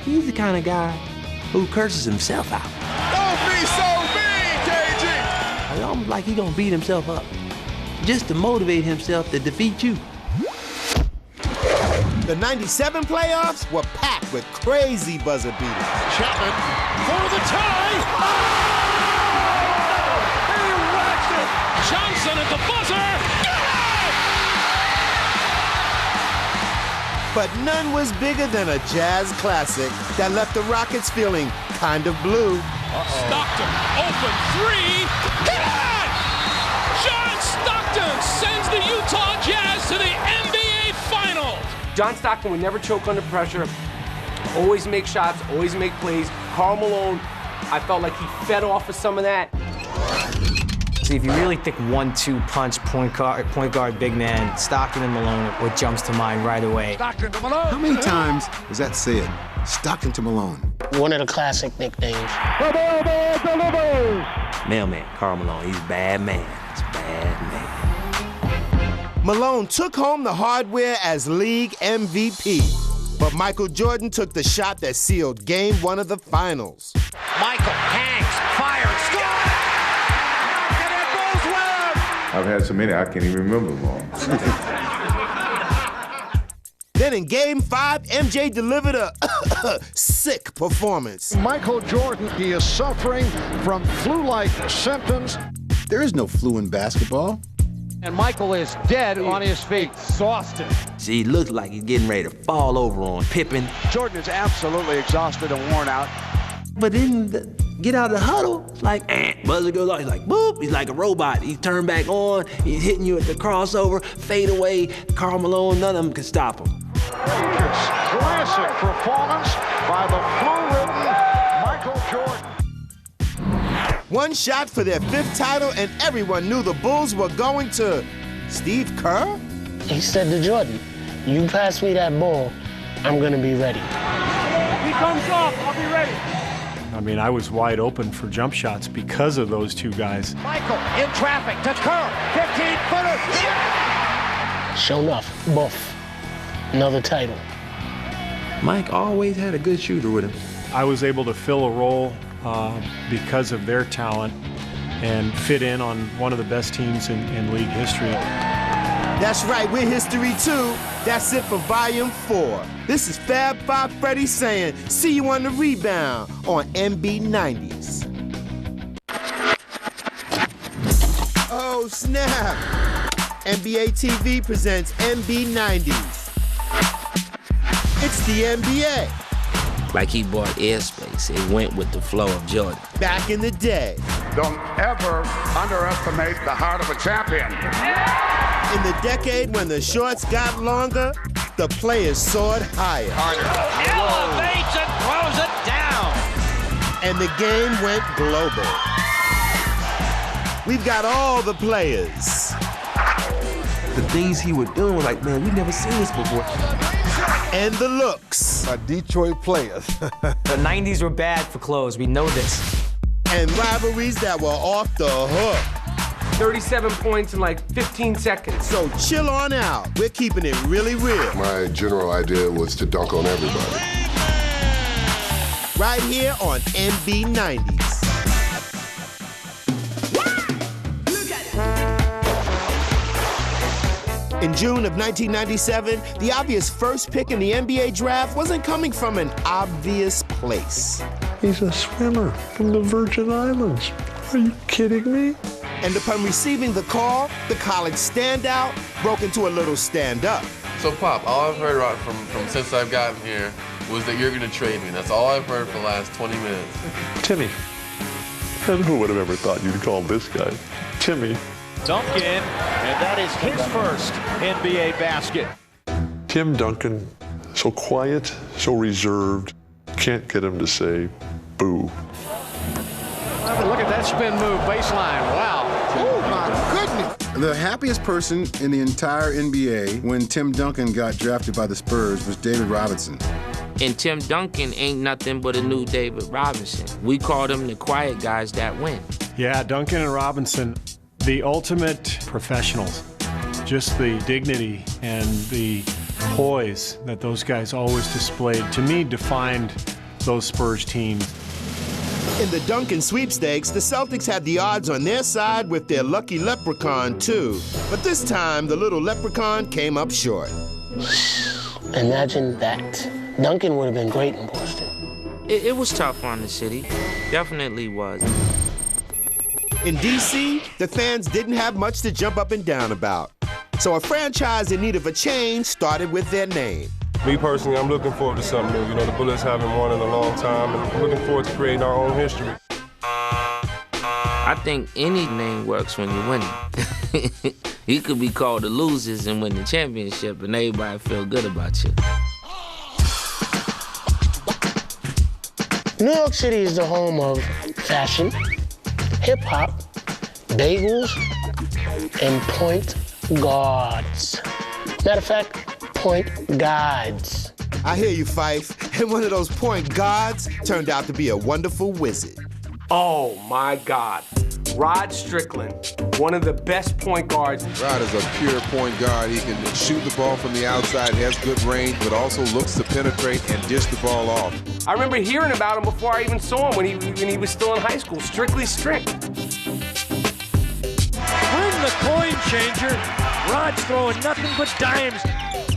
He's the kind of guy who curses himself out. Don't be so mean, KG! It's almost like he's gonna beat himself up just to motivate himself to defeat you. The 97 playoffs were packed with crazy buzzer beaters. Chapman for the tie! Oh! He whacked it! Johnson at the buzzer! But none was bigger than a Jazz classic that left the Rockets feeling kind of blue. Stockton, open three, hit it! John Stockton sends the Utah Jazz to the NBA Finals. John Stockton would never choke under pressure, always make shots, always make plays. Karl Malone, I felt like he fed off of some of that. See, if you really think 1-2 punch, point guard, big man, Stockton and Malone, what jumps to mind right away. Stockton to Malone. How many times is that said? Stockton to Malone. One of the classic nicknames. Mailman, Karl Malone, he's a bad man. He's a bad man. Malone took home the hardware as league MVP. But Michael Jordan took the shot that sealed Game 1 of the finals. Michael I've had so many I can't even remember them all. Then in Game 5, MJ delivered a sick performance. Michael Jordan, he is suffering from flu-like symptoms. There is no flu in basketball. And Michael is dead on his feet, exhausted. He looks like he's getting ready to fall over on Pippen. Jordan is absolutely exhausted and worn out. But then get out of the huddle, it's like, buzzer goes off, he's like, boop, he's like a robot. He's turned back on, he's hitting you at the crossover, fade away. Karl Malone, none of them can stop him. Classic performance by the flu-ridden Michael Jordan. One shot for their 5th title, and everyone knew the Bulls were going to Steve Kerr? He said to Jordan, you pass me that ball, I'm gonna be ready. He comes off, I'll be ready. I mean, I was wide open for jump shots because of those two guys. Michael in traffic to Kerr, 15-footer. Sure enough, boof, another title. Mike always had a good shooter with him. I was able to fill a role because of their talent and fit in on one of the best teams in league history. That's right, we're history too. That's it for Volume 4. This is Fab Five Freddy saying, see you on the rebound on NB90s. Oh, snap. NBA TV presents NB90s. It's the NBA. Like he bought airspace. It went with the flow of Jordan. Back in the day. Don't ever underestimate the heart of a champion. In the decade when the shorts got longer, the players soared higher. Elevates and throws it down. And the game went global. We've got all the players. The things he was doing, like, man, we never seen this before. And the looks. By Detroit players. The 90s were bad for clothes, we know this. And rivalries that were off the hook. 37 points in like 15 seconds. So chill on out. We're keeping it really real. My general idea was to dunk on everybody. Right here on NB90s. In June of 1997, the obvious first pick in the NBA draft wasn't coming from an obvious place. He's a swimmer from the Virgin Islands. Are you kidding me? And upon receiving the call, the college standout broke into a little stand-up. So, Pop, all I've heard from since I've gotten here was that you're going to trade me. That's all I've heard for the last 20 minutes. Timmy. And who would have ever thought you'd call this guy Timmy? Duncan, and that is his first NBA basket. Tim Duncan, so quiet, so reserved. Can't get him to say boo. Look at that spin move, baseline, wow. Oh my goodness. The happiest person in the entire NBA when Tim Duncan got drafted by the Spurs was David Robinson. And Tim Duncan ain't nothing but a new David Robinson. We call them the quiet guys that win. Yeah, Duncan and Robinson, the ultimate professionals. Just the dignity and the poise that those guys always displayed, to me, defined those Spurs teams. In the Duncan sweepstakes, the Celtics had the odds on their side with their lucky leprechaun, too. But this time, the little leprechaun came up short. Imagine that. Duncan would have been great in Boston. It was tough on the city. Definitely was. In D.C., the fans didn't have much to jump up and down about. So a franchise in need of a change started with their name. Me personally, I'm looking forward to something new. You know, the Bullets haven't won in a long time, and I'm looking forward to creating our own history. I think any name works when you're winning. You could be called the losers and win the championship, and everybody feel good about you. New York City is the home of fashion, hip-hop, bagels, and point guards. Matter of fact, point guards. I hear you, Fife. And one of those point guards turned out to be a wonderful wizard. Oh, my God. Rod Strickland, one of the best point guards. Rod is a pure point guard. He can shoot the ball from the outside, has good range, but also looks to penetrate and dish the ball off. I remember hearing about him before I even saw him when he was still in high school. Strictly strict. When the coin changer. Rod's throwing nothing but dimes.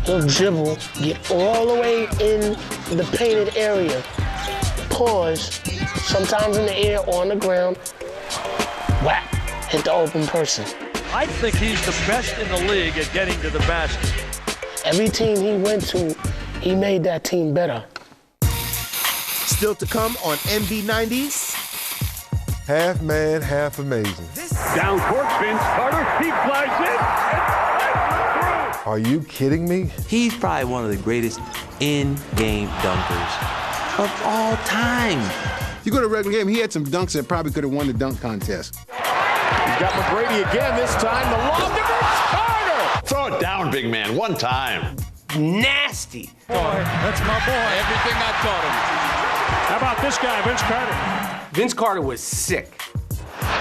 He'll dribble, get all the way in the painted area, pause, sometimes in the air or on the ground, whack, hit the open person. I think he's the best in the league at getting to the basket. Every team he went to, he made that team better. Still to come on MB90s. Half man, half amazing. Down court, Vince Carter, he flies in. Are you kidding me? He's probably one of the greatest in-game dunkers of all time. You go to a regular game, he had some dunks that probably could have won the dunk contest. He's got McGrady again this time. The lob to Vince Carter. Throw it down, big man, one time. Nasty. Boy, that's my boy. Everything I taught him. How about this guy, Vince Carter? Vince Carter was sick.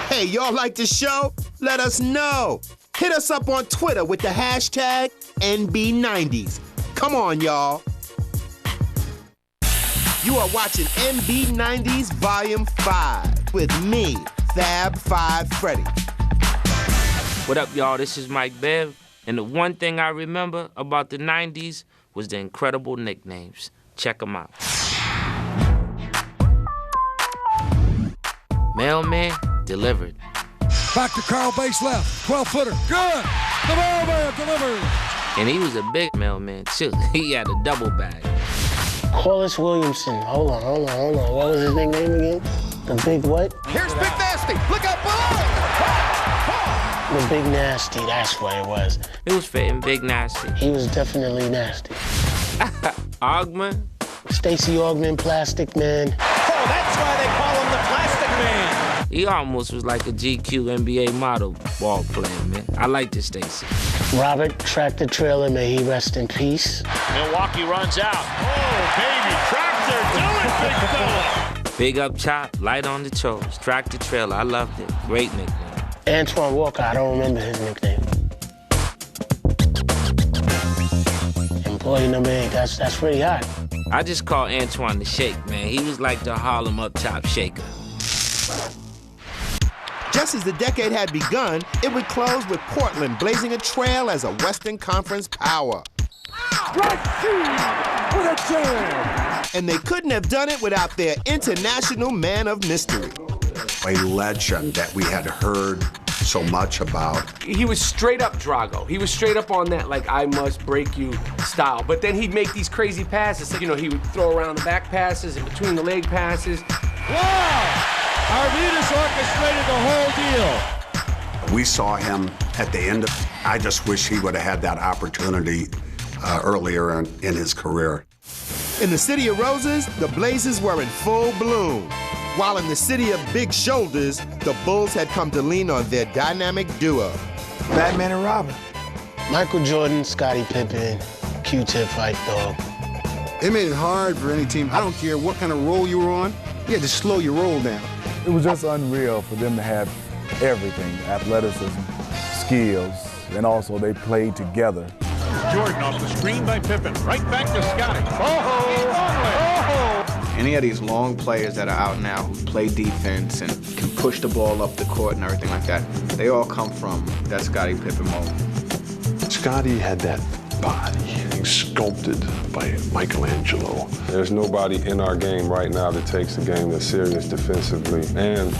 Hey, y'all like the show? Let us know. Hit us up on Twitter with the hashtag NB90s. Come on, y'all. You are watching MB90s Volume 5 with me, Fab 5 Freddy. What up, y'all? This is Mike Bev. And the one thing I remember about the 90s was the incredible nicknames. Check them out. Mailman delivered. Back to Carl, base left. 12-footer. Good. The mailman delivered. And he was a big mailman, too. He had a double bag. Corliss Williamson. Hold on. What was his nickname again? The Big what? Here's Big Nasty. Look out below. The Big Nasty, that's what it was. It was fitting, Big Nasty. He was definitely nasty. Augman? Stacey Augman, Plastic Man. Oh, that's why they call him the Plastic Man. He almost was like a GQ NBA model ball player, man. I like this Stacey. Robert Tractor Trailer, may he rest in peace. Milwaukee runs out. Oh, baby, Tractor, do it, big fella. Big up top, light on the toes. Tractor Trailer, I loved it. Great nickname. Antoine Walker, I don't remember his nickname. Employee number 8, that's pretty hot. I just call Antoine the Shake, man. He was like the Harlem up top shaker. Just as the decade had begun, it would close with Portland blazing a trail as a Western Conference power. With a jam. And they couldn't have done it without their international man of mystery. A legend that we had heard so much about. He was straight up Drago. He was straight up on that, like, I must break you style. But then he'd make these crazy passes. So, you know, he would throw around the back passes and between the leg passes. Wow! Arvidas orchestrated the whole deal. We saw him at the end of, I just wish he would have had that opportunity earlier in his career. In the City of Roses, the Blazers were in full bloom. While in the City of Big Shoulders, the Bulls had come to lean on their dynamic duo. Batman and Robin. Michael Jordan, Scottie Pippen, Q-Tip, Fight Dog. It made it hard for any team. I don't care what kind of role you were on, you had to slow your roll down. It was just unreal for them to have everything, athleticism, skills, and also they played together. Jordan off the screen by Pippen. Right back to Scottie. Oh! Any of these long players that are out now who play defense and can push the ball up the court and everything like that, they all come from that Scottie Pippen mold. Scottie had that body sculpted by Michelangelo. There's nobody in our game right now that takes the game that's serious defensively and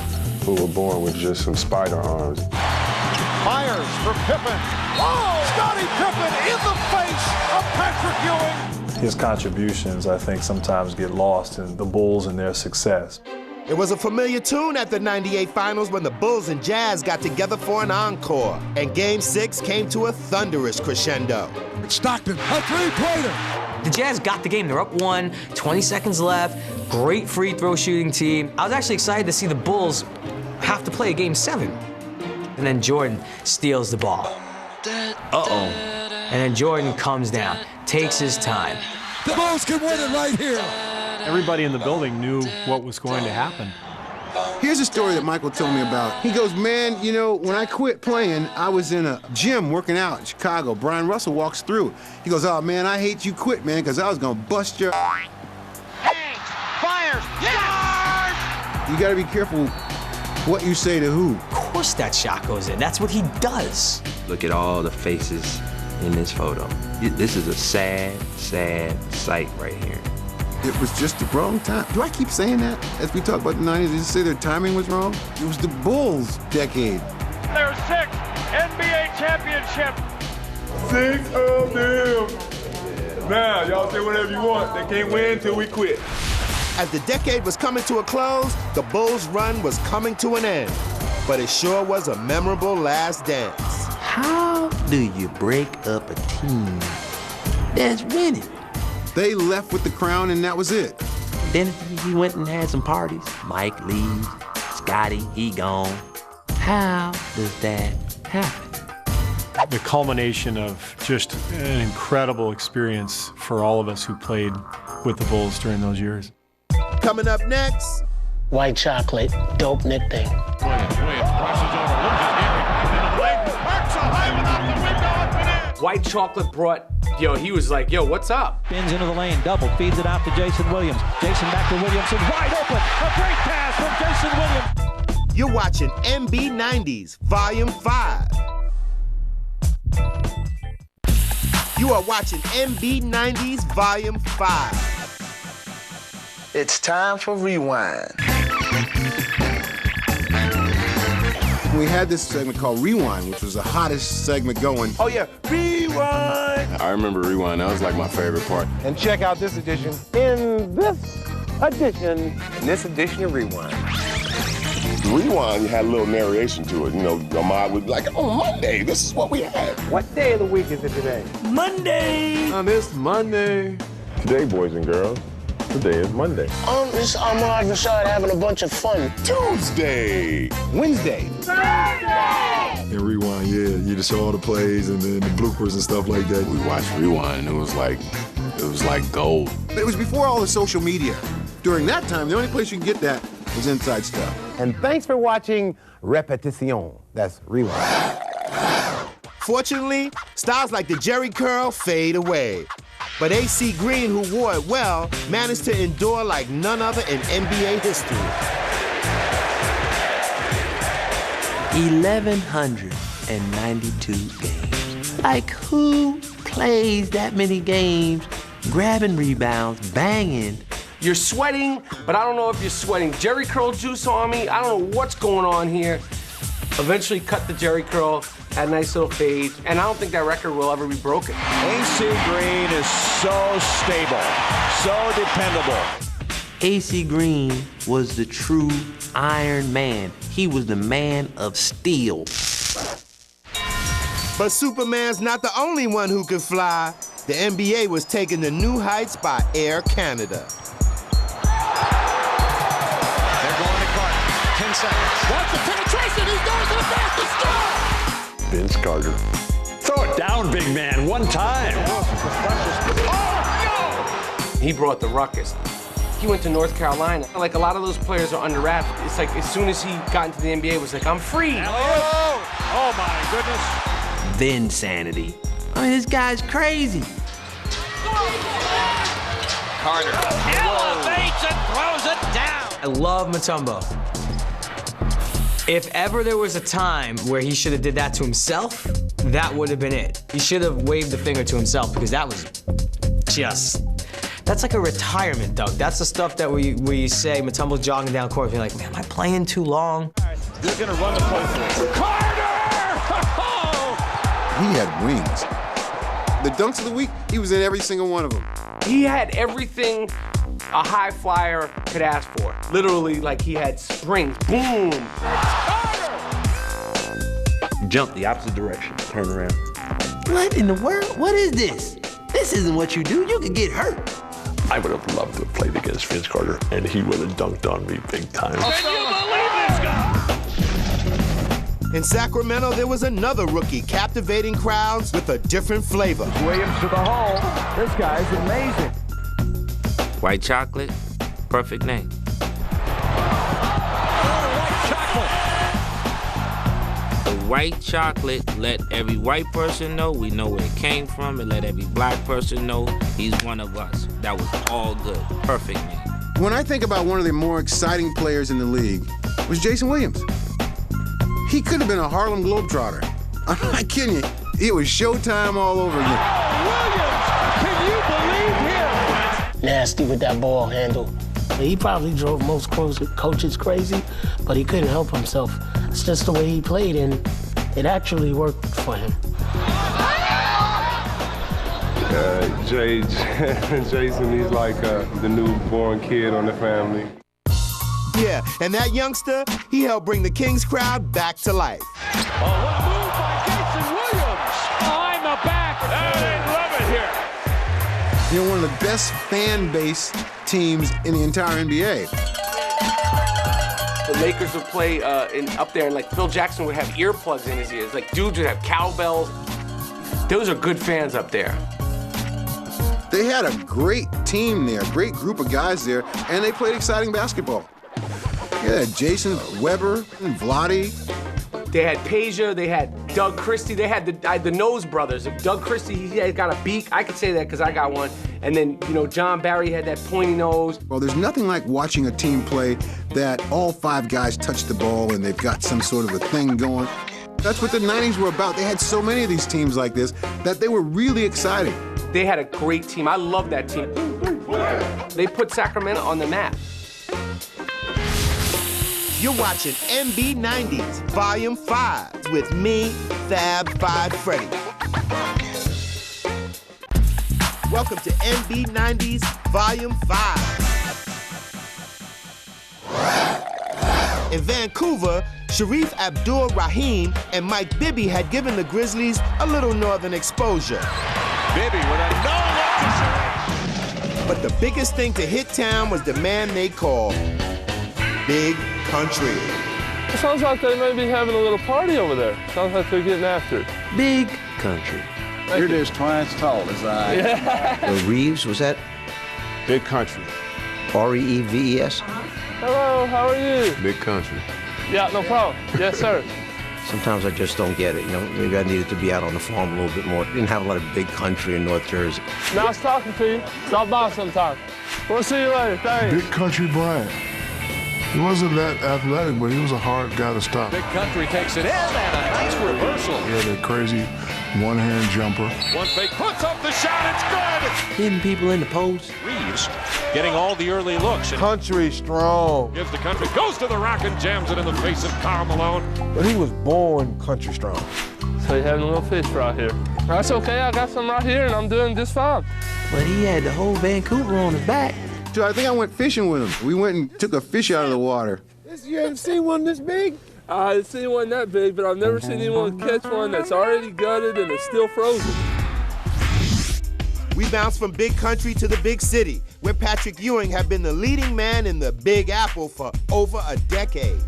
who were born with just some spider arms. Myers for Pippen. Oh, Scottie Pippen in the face of Patrick Ewing. His contributions, I think, sometimes get lost in the Bulls and their success. It was a familiar tune at the '98 finals when the Bulls and Jazz got together for an encore, and Game 6 came to a thunderous crescendo. Stockton, a three-pointer. The Jazz got the game. They're up 1, 20 seconds left. Great free throw shooting team. I was actually excited to see the Bulls have to play Game 7. And then Jordan steals the ball. Uh-oh. And then Jordan comes down, takes his time. The Bulls can win it right here. Everybody in the building knew what was going to happen. Here's a story that Michael told me about. He goes, man, you know, when I quit playing, I was in a gym working out in Chicago. Brian Russell walks through. He goes, oh, man, I hate you quit, man, because I was going to bust your... Fires! Yes! You got to be careful what you say to who. course that shot goes in. That's what he does. Look at all the faces in this photo. This is a sad, sad sight right here. It was just the wrong time. Do I keep saying that? As we talk about the 90s, did you say their timing was wrong? It was the Bulls' decade. Their sixth NBA championship. 6 of them. Now, y'all say whatever you want. They can't win till we quit. As the decade was coming to a close, the Bulls' run was coming to an end. But it sure was a memorable last dance. How do you break up a team that's winning? They left with the crown and that was it. Then he went and had some parties. Mike leaves, Scotty, he gone. How does that happen? The culmination of just an incredible experience for all of us who played with the Bulls during those years. Coming up next, White chocolate, dope nickname. Williams crosses over, loses Ewing, in the lane, marks a high one off the window, up and in. White chocolate brought, he was like, yo, what's up? Spins into the lane, double, feeds it out to Jason Williams. Jason back to Williamson, wide open. A great pass from Jason Williams. You're watching MB90s, Volume 5. You are watching MB90s, Volume 5. It's time for Rewind. We had this segment called Rewind, which was the hottest segment going. Oh yeah, Rewind! I remember Rewind. That was like my favorite part. And check out this edition. In this edition of Rewind. Rewind, you had a little narration to it. You know, Ahmad would be like, oh, Monday, this is what we had. What day of the week is it today? Monday! On this Monday. Today, boys and girls, today is Monday. This Ahmad Rashad having a bunch of fun. Tuesday. Wednesday. Thursday! And Rewind, yeah, you just saw all the plays and then the bloopers and stuff like that. We watched Rewind, and it was like gold. But it was before all the social media. During that time, the only place you can get that was Inside Stuff. And thanks for watching Repetition. That's Rewind. Fortunately, styles like the Jerry curl fade away. But AC Green, who wore it well, managed to endure like none other in NBA history. 1,192 games. Like, who plays that many games, grabbing rebounds, banging? You're sweating, but I don't know if you're sweating Jerry curl juice on me. I don't know what's going on here. Eventually cut the Jerry curl, had a nice little fade, and I don't think that record will ever be broken. AC Green is so stable, so dependable. AC Green was the true Iron Man. He was the man of steel. But Superman's not the only one who could fly. The NBA was taking to new heights by Air Canada. They're going to Carter. 10 seconds. Watch the penetration. He goes to the basket. Stop! Vince Carter. Throw it down, big man, one time. Oh, no! He brought the ruckus. He went to North Carolina. Like, a lot of those players are under wraps. It's like as soon as he got into the NBA, it was like, I'm free. Oh my goodness. Then sanity. I mean, this guy's crazy. Carter elevates and throws it down. I love Mutombo. If ever there was a time where he should have did that to himself, that would have been it. He should have waved the finger to himself because that was just, that's like a retirement dunk. That's the stuff that where you say Mutombo's jogging down court and you're like, man, am I playing too long? They're gonna run the play for it. Carter! He had wings. The dunks of the week, he was in every single one of them. He had everything a high flyer could ask for. Literally, like he had springs. Boom! Jump the opposite direction, turn around. What in the world? What is this? This isn't what you do. You could get hurt. I would have loved to have played against Vince Carter, and he would have dunked on me big time. Can you believe this guy? In Sacramento, there was another rookie captivating crowds with a different flavor. Williams to the hole. This guy's amazing. White chocolate, perfect name. The white chocolate let every white person know we know where it came from, and let every black person know he's one of us. That was all good. Perfect name. When I think about one of the more exciting players in the league, was Jason Williams. He could have been a Harlem Globetrotter. I'm not kidding you. It was showtime all over again. Williams, can you believe him? Nasty with that ball handle. He probably drove most coaches crazy, but he couldn't help himself. It's just the way he played, and it actually worked for him. Jason, he's like the newborn kid on the family. Yeah, and that youngster, he helped bring the Kings crowd back to life. Oh, what a move by Jason Williams. Behind the back. They love it here. You're one of the best fan base teams in the entire NBA. The Lakers would play up there, and like Phil Jackson would have earplugs in his ears. Like dudes would have cowbells. Those are good fans up there. They had a great team there, a great group of guys there, and they played exciting basketball. Yeah, Jason, Weber, and Vlade. They had Peja, they had Doug Christie, they had the Nose brothers. Doug Christie, he had got a beak. I could say that because I got one. And then, you know, John Barry had that pointy nose. Well, there's nothing like watching a team play that all 5 guys touch the ball and they've got some sort of a thing going. That's what the 90s were about. They had so many of these teams like this that they were really exciting. They had a great team. I love that team. They put Sacramento on the map. You're watching MB 90s, Volume 5, with me, Fab Five Freddy. Welcome to MB 90s, Volume 5. In Vancouver, Sharif Abdur-Rahim and Mike Bibby had given the Grizzlies a little northern exposure. Bibby with a no-look to Sharif. But the biggest thing to hit town was the man they called Big Country. It sounds like they may be having a little party over there. Sounds like they're getting after it. Big Country. You're just twice as tall as I am. Yeah. Reeves, was that? Big Country. R-E-E-V-E-S? Hello, how are you? Big Country. Yeah, no problem. Yes, sir. Sometimes I just don't get it, you know. Maybe I needed to be out on the farm a little bit more. Didn't have a lot of big country in North Jersey. Nice talking to you. Stop by sometime. We'll see you later. Thanks. Big Country Bryant. He wasn't that athletic, but he was a hard guy to stop. Big Country takes it in, and a nice reversal. He had that crazy one-hand jumper. One fake, puts up the shot, it's good! Hitting people in the post. Reeves getting all the early looks. Country strong. Gives the Country, goes to the rack and jams it in the face of Karl Malone. But he was born country strong. So you're having a little fish right here. That's okay, I got some right here, and I'm doing just fine. But he had the whole Vancouver on his back. So I think I went fishing with him. We went and took a fish out of the water. You haven't seen one this big? I've seen one that big, but I've never seen anyone catch one that's already gutted and is still frozen. We bounced from Big Country to the big city, where Patrick Ewing had been the leading man in the Big Apple for over a decade.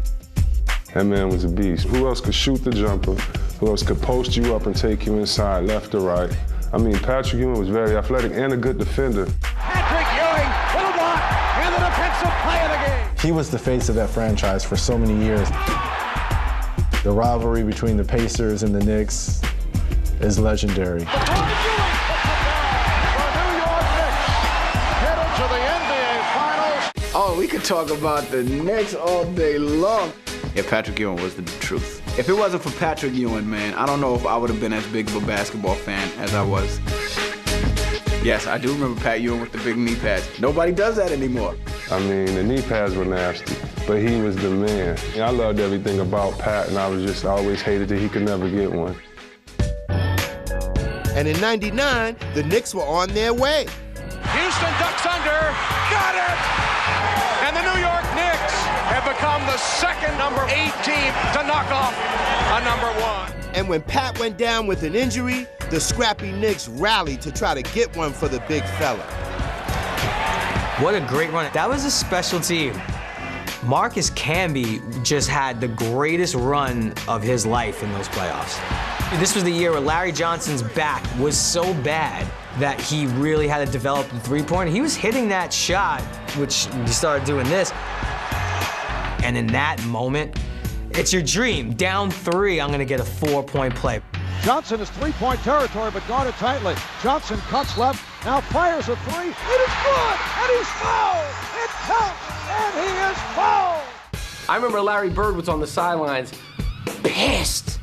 That man was a beast. Who else could shoot the jumper? Who else could post you up and take you inside, left or right? I mean, Patrick Ewing was very athletic and a good defender. Patrick Ewing with a block and the defensive play of the game. He was the face of that franchise for so many years. The rivalry between the Pacers and the Knicks is legendary. Oh, we could talk about the Knicks all day long. Yeah, Patrick Ewing was the truth. If it wasn't for Patrick Ewing, man, I don't know if I would have been as big of a basketball fan as I was. Yes, I do remember Pat Ewing with the big knee pads. Nobody does that anymore. I mean, the knee pads were nasty, but he was the man. I loved everything about Pat, and I always hated that he could never get one. And in '99, the Knicks were on their way. Houston ducks under, got it! And the New York Knicks have become the second number 8 team to knock off a number 1. And when Pat went down with an injury, the scrappy Knicks rallied to try to get one for the big fella. What a great run. That was a special team. Marcus Camby just had the greatest run of his life in those playoffs. This was the year where Larry Johnson's back was so bad that he really had to develop the three-pointer. He was hitting that shot, which he started doing this. And in that moment, it's your dream. Down 3, I'm gonna get a 4-point play. Johnson is three-point territory, but guarded tightly. Johnson cuts left, now fires a 3. It is good, and he's fouled. It counts, and he is fouled. I remember Larry Bird was on the sidelines pissed.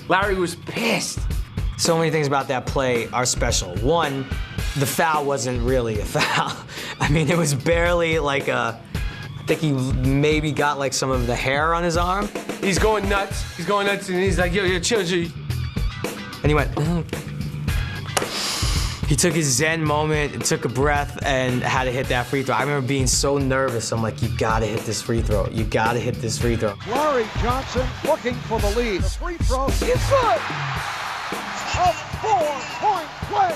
Larry was pissed. So many things about that play are special. One, the foul wasn't really a foul. I mean, it was barely like I think he maybe got like some of the hair on his arm. He's going nuts. He's going nuts, and he's like, yo, chill. And he went, He took his zen moment, took a breath, and had to hit that free throw. I remember being so nervous. I'm like, you gotta hit this free throw. You gotta hit this free throw. Larry Johnson looking for the lead. The free throw is good. A 4-point play.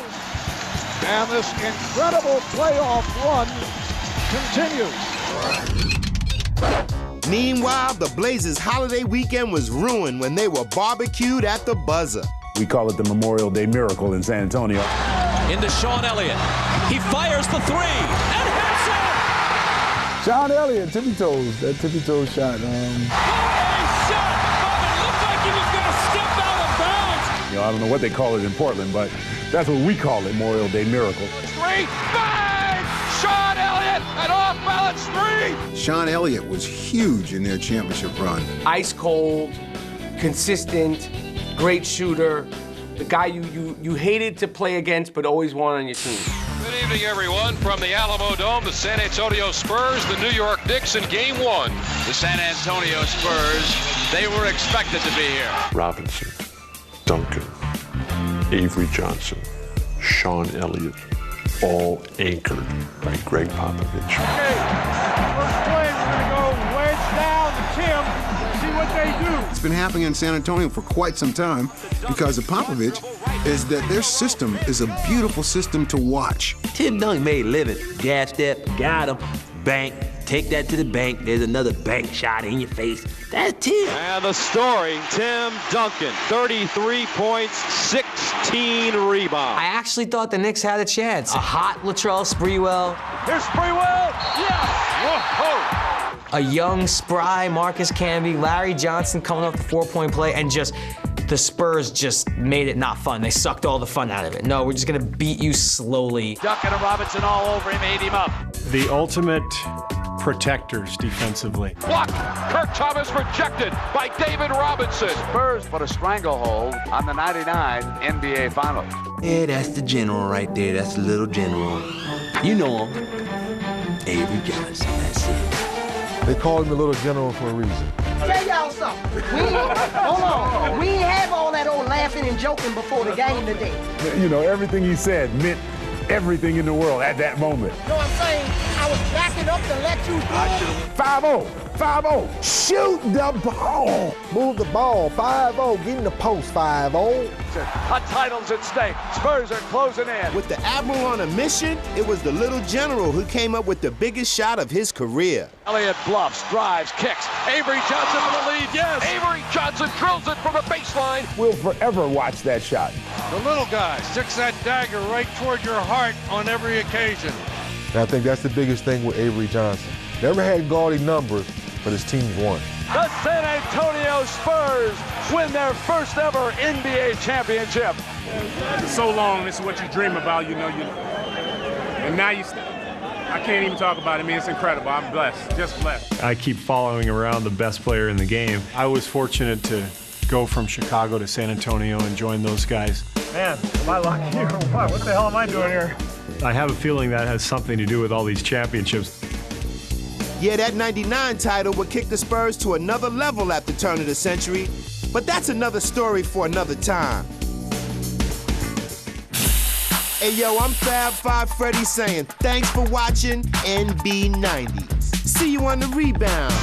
And this incredible playoff run continues. Meanwhile, the Blazers' holiday weekend was ruined when they were barbecued at the buzzer. We call it the Memorial Day Miracle in San Antonio. Into Shawn Elliott. He fires the three and hits it! Shawn Elliott, tippy toes. That tippy toe shot. What a shot! Oh, it looked like he was going to step out of bounds. You know, I don't know what they call it in Portland, but that's what we call it, Memorial Day Miracle. Three, bang! Shawn Elliott, an off-balance three! Shawn Elliott was huge in their championship run. Ice cold, consistent, great shooter. The guy you hated to play against, but always wanted on your team. Good evening, everyone. From the Alamo Dome, the San Antonio Spurs, the New York Knicks in Game 1. The San Antonio Spurs, they were expected to be here. Robinson, Duncan, Avery Johnson, Shawn Elliott, all anchored by Greg Popovich. Okay, first play, we're going to go wedge down to Tim. See what they do. It's been happening in San Antonio for quite some time because of Popovich is that their system is a beautiful system to watch. Tim Duncan made a living. Gas step, got him, bank, take that to the bank. There's another bank shot in your face. That's Tim. And the story, Tim Duncan, 33 points, 16 rebounds. I actually thought the Knicks had a chance. A hot Latrell Sprewell. Here's Sprewell, yes! Whoa! A young, spry Marcus Camby, Larry Johnson coming off the 4-point play, and just the Spurs just made it not fun. They sucked all the fun out of it. No, we're just gonna beat you slowly. Duncan and Robinson all over him, ate him up. The ultimate protectors defensively. Blocked. Kirk Thomas rejected by David Robinson. Spurs put a stranglehold on the 99 NBA Finals. Yeah, that's the general right there. That's the little general. You know him. Avery Johnson, that's it. They call him the little general for a reason. Tell y'all something. Hold on. We ain't have all that old laughing and joking before the game today. You know, everything he said meant everything in the world at that moment. You know what I'm saying? I was backing up to let you do. 5-0. 5-0. Shoot the ball. Move the ball. 5-0. Get in the post. 5-0. A title's at stake. Spurs are closing in. With the Admiral on a mission, it was the little general who came up with the biggest shot of his career. Elliott bluffs, drives, kicks. Avery Johnson for the lead, yes. Avery Johnson drills it from the baseline. We'll forever watch that shot. The little guy sticks that dagger right toward your heart on every occasion. And I think that's the biggest thing with Avery Johnson. Never had gaudy numbers, but his teams won. The San Antonio Spurs win their first ever NBA championship. For so long, this is what you dream about, you know. And now I can't even talk about it. I mean, it's incredible. I'm blessed, just blessed. I keep following around the best player in the game. I was fortunate to go from Chicago to San Antonio and join those guys. Man, am I lucky here or what? What the hell am I doing here? I have a feeling that has something to do with all these championships. Yeah, that 99 title would kick the Spurs to another level at the turn of the century, but that's another story for another time. Hey yo, I'm Fab Five Freddy saying thanks for watching NB90s. See you on the rebound.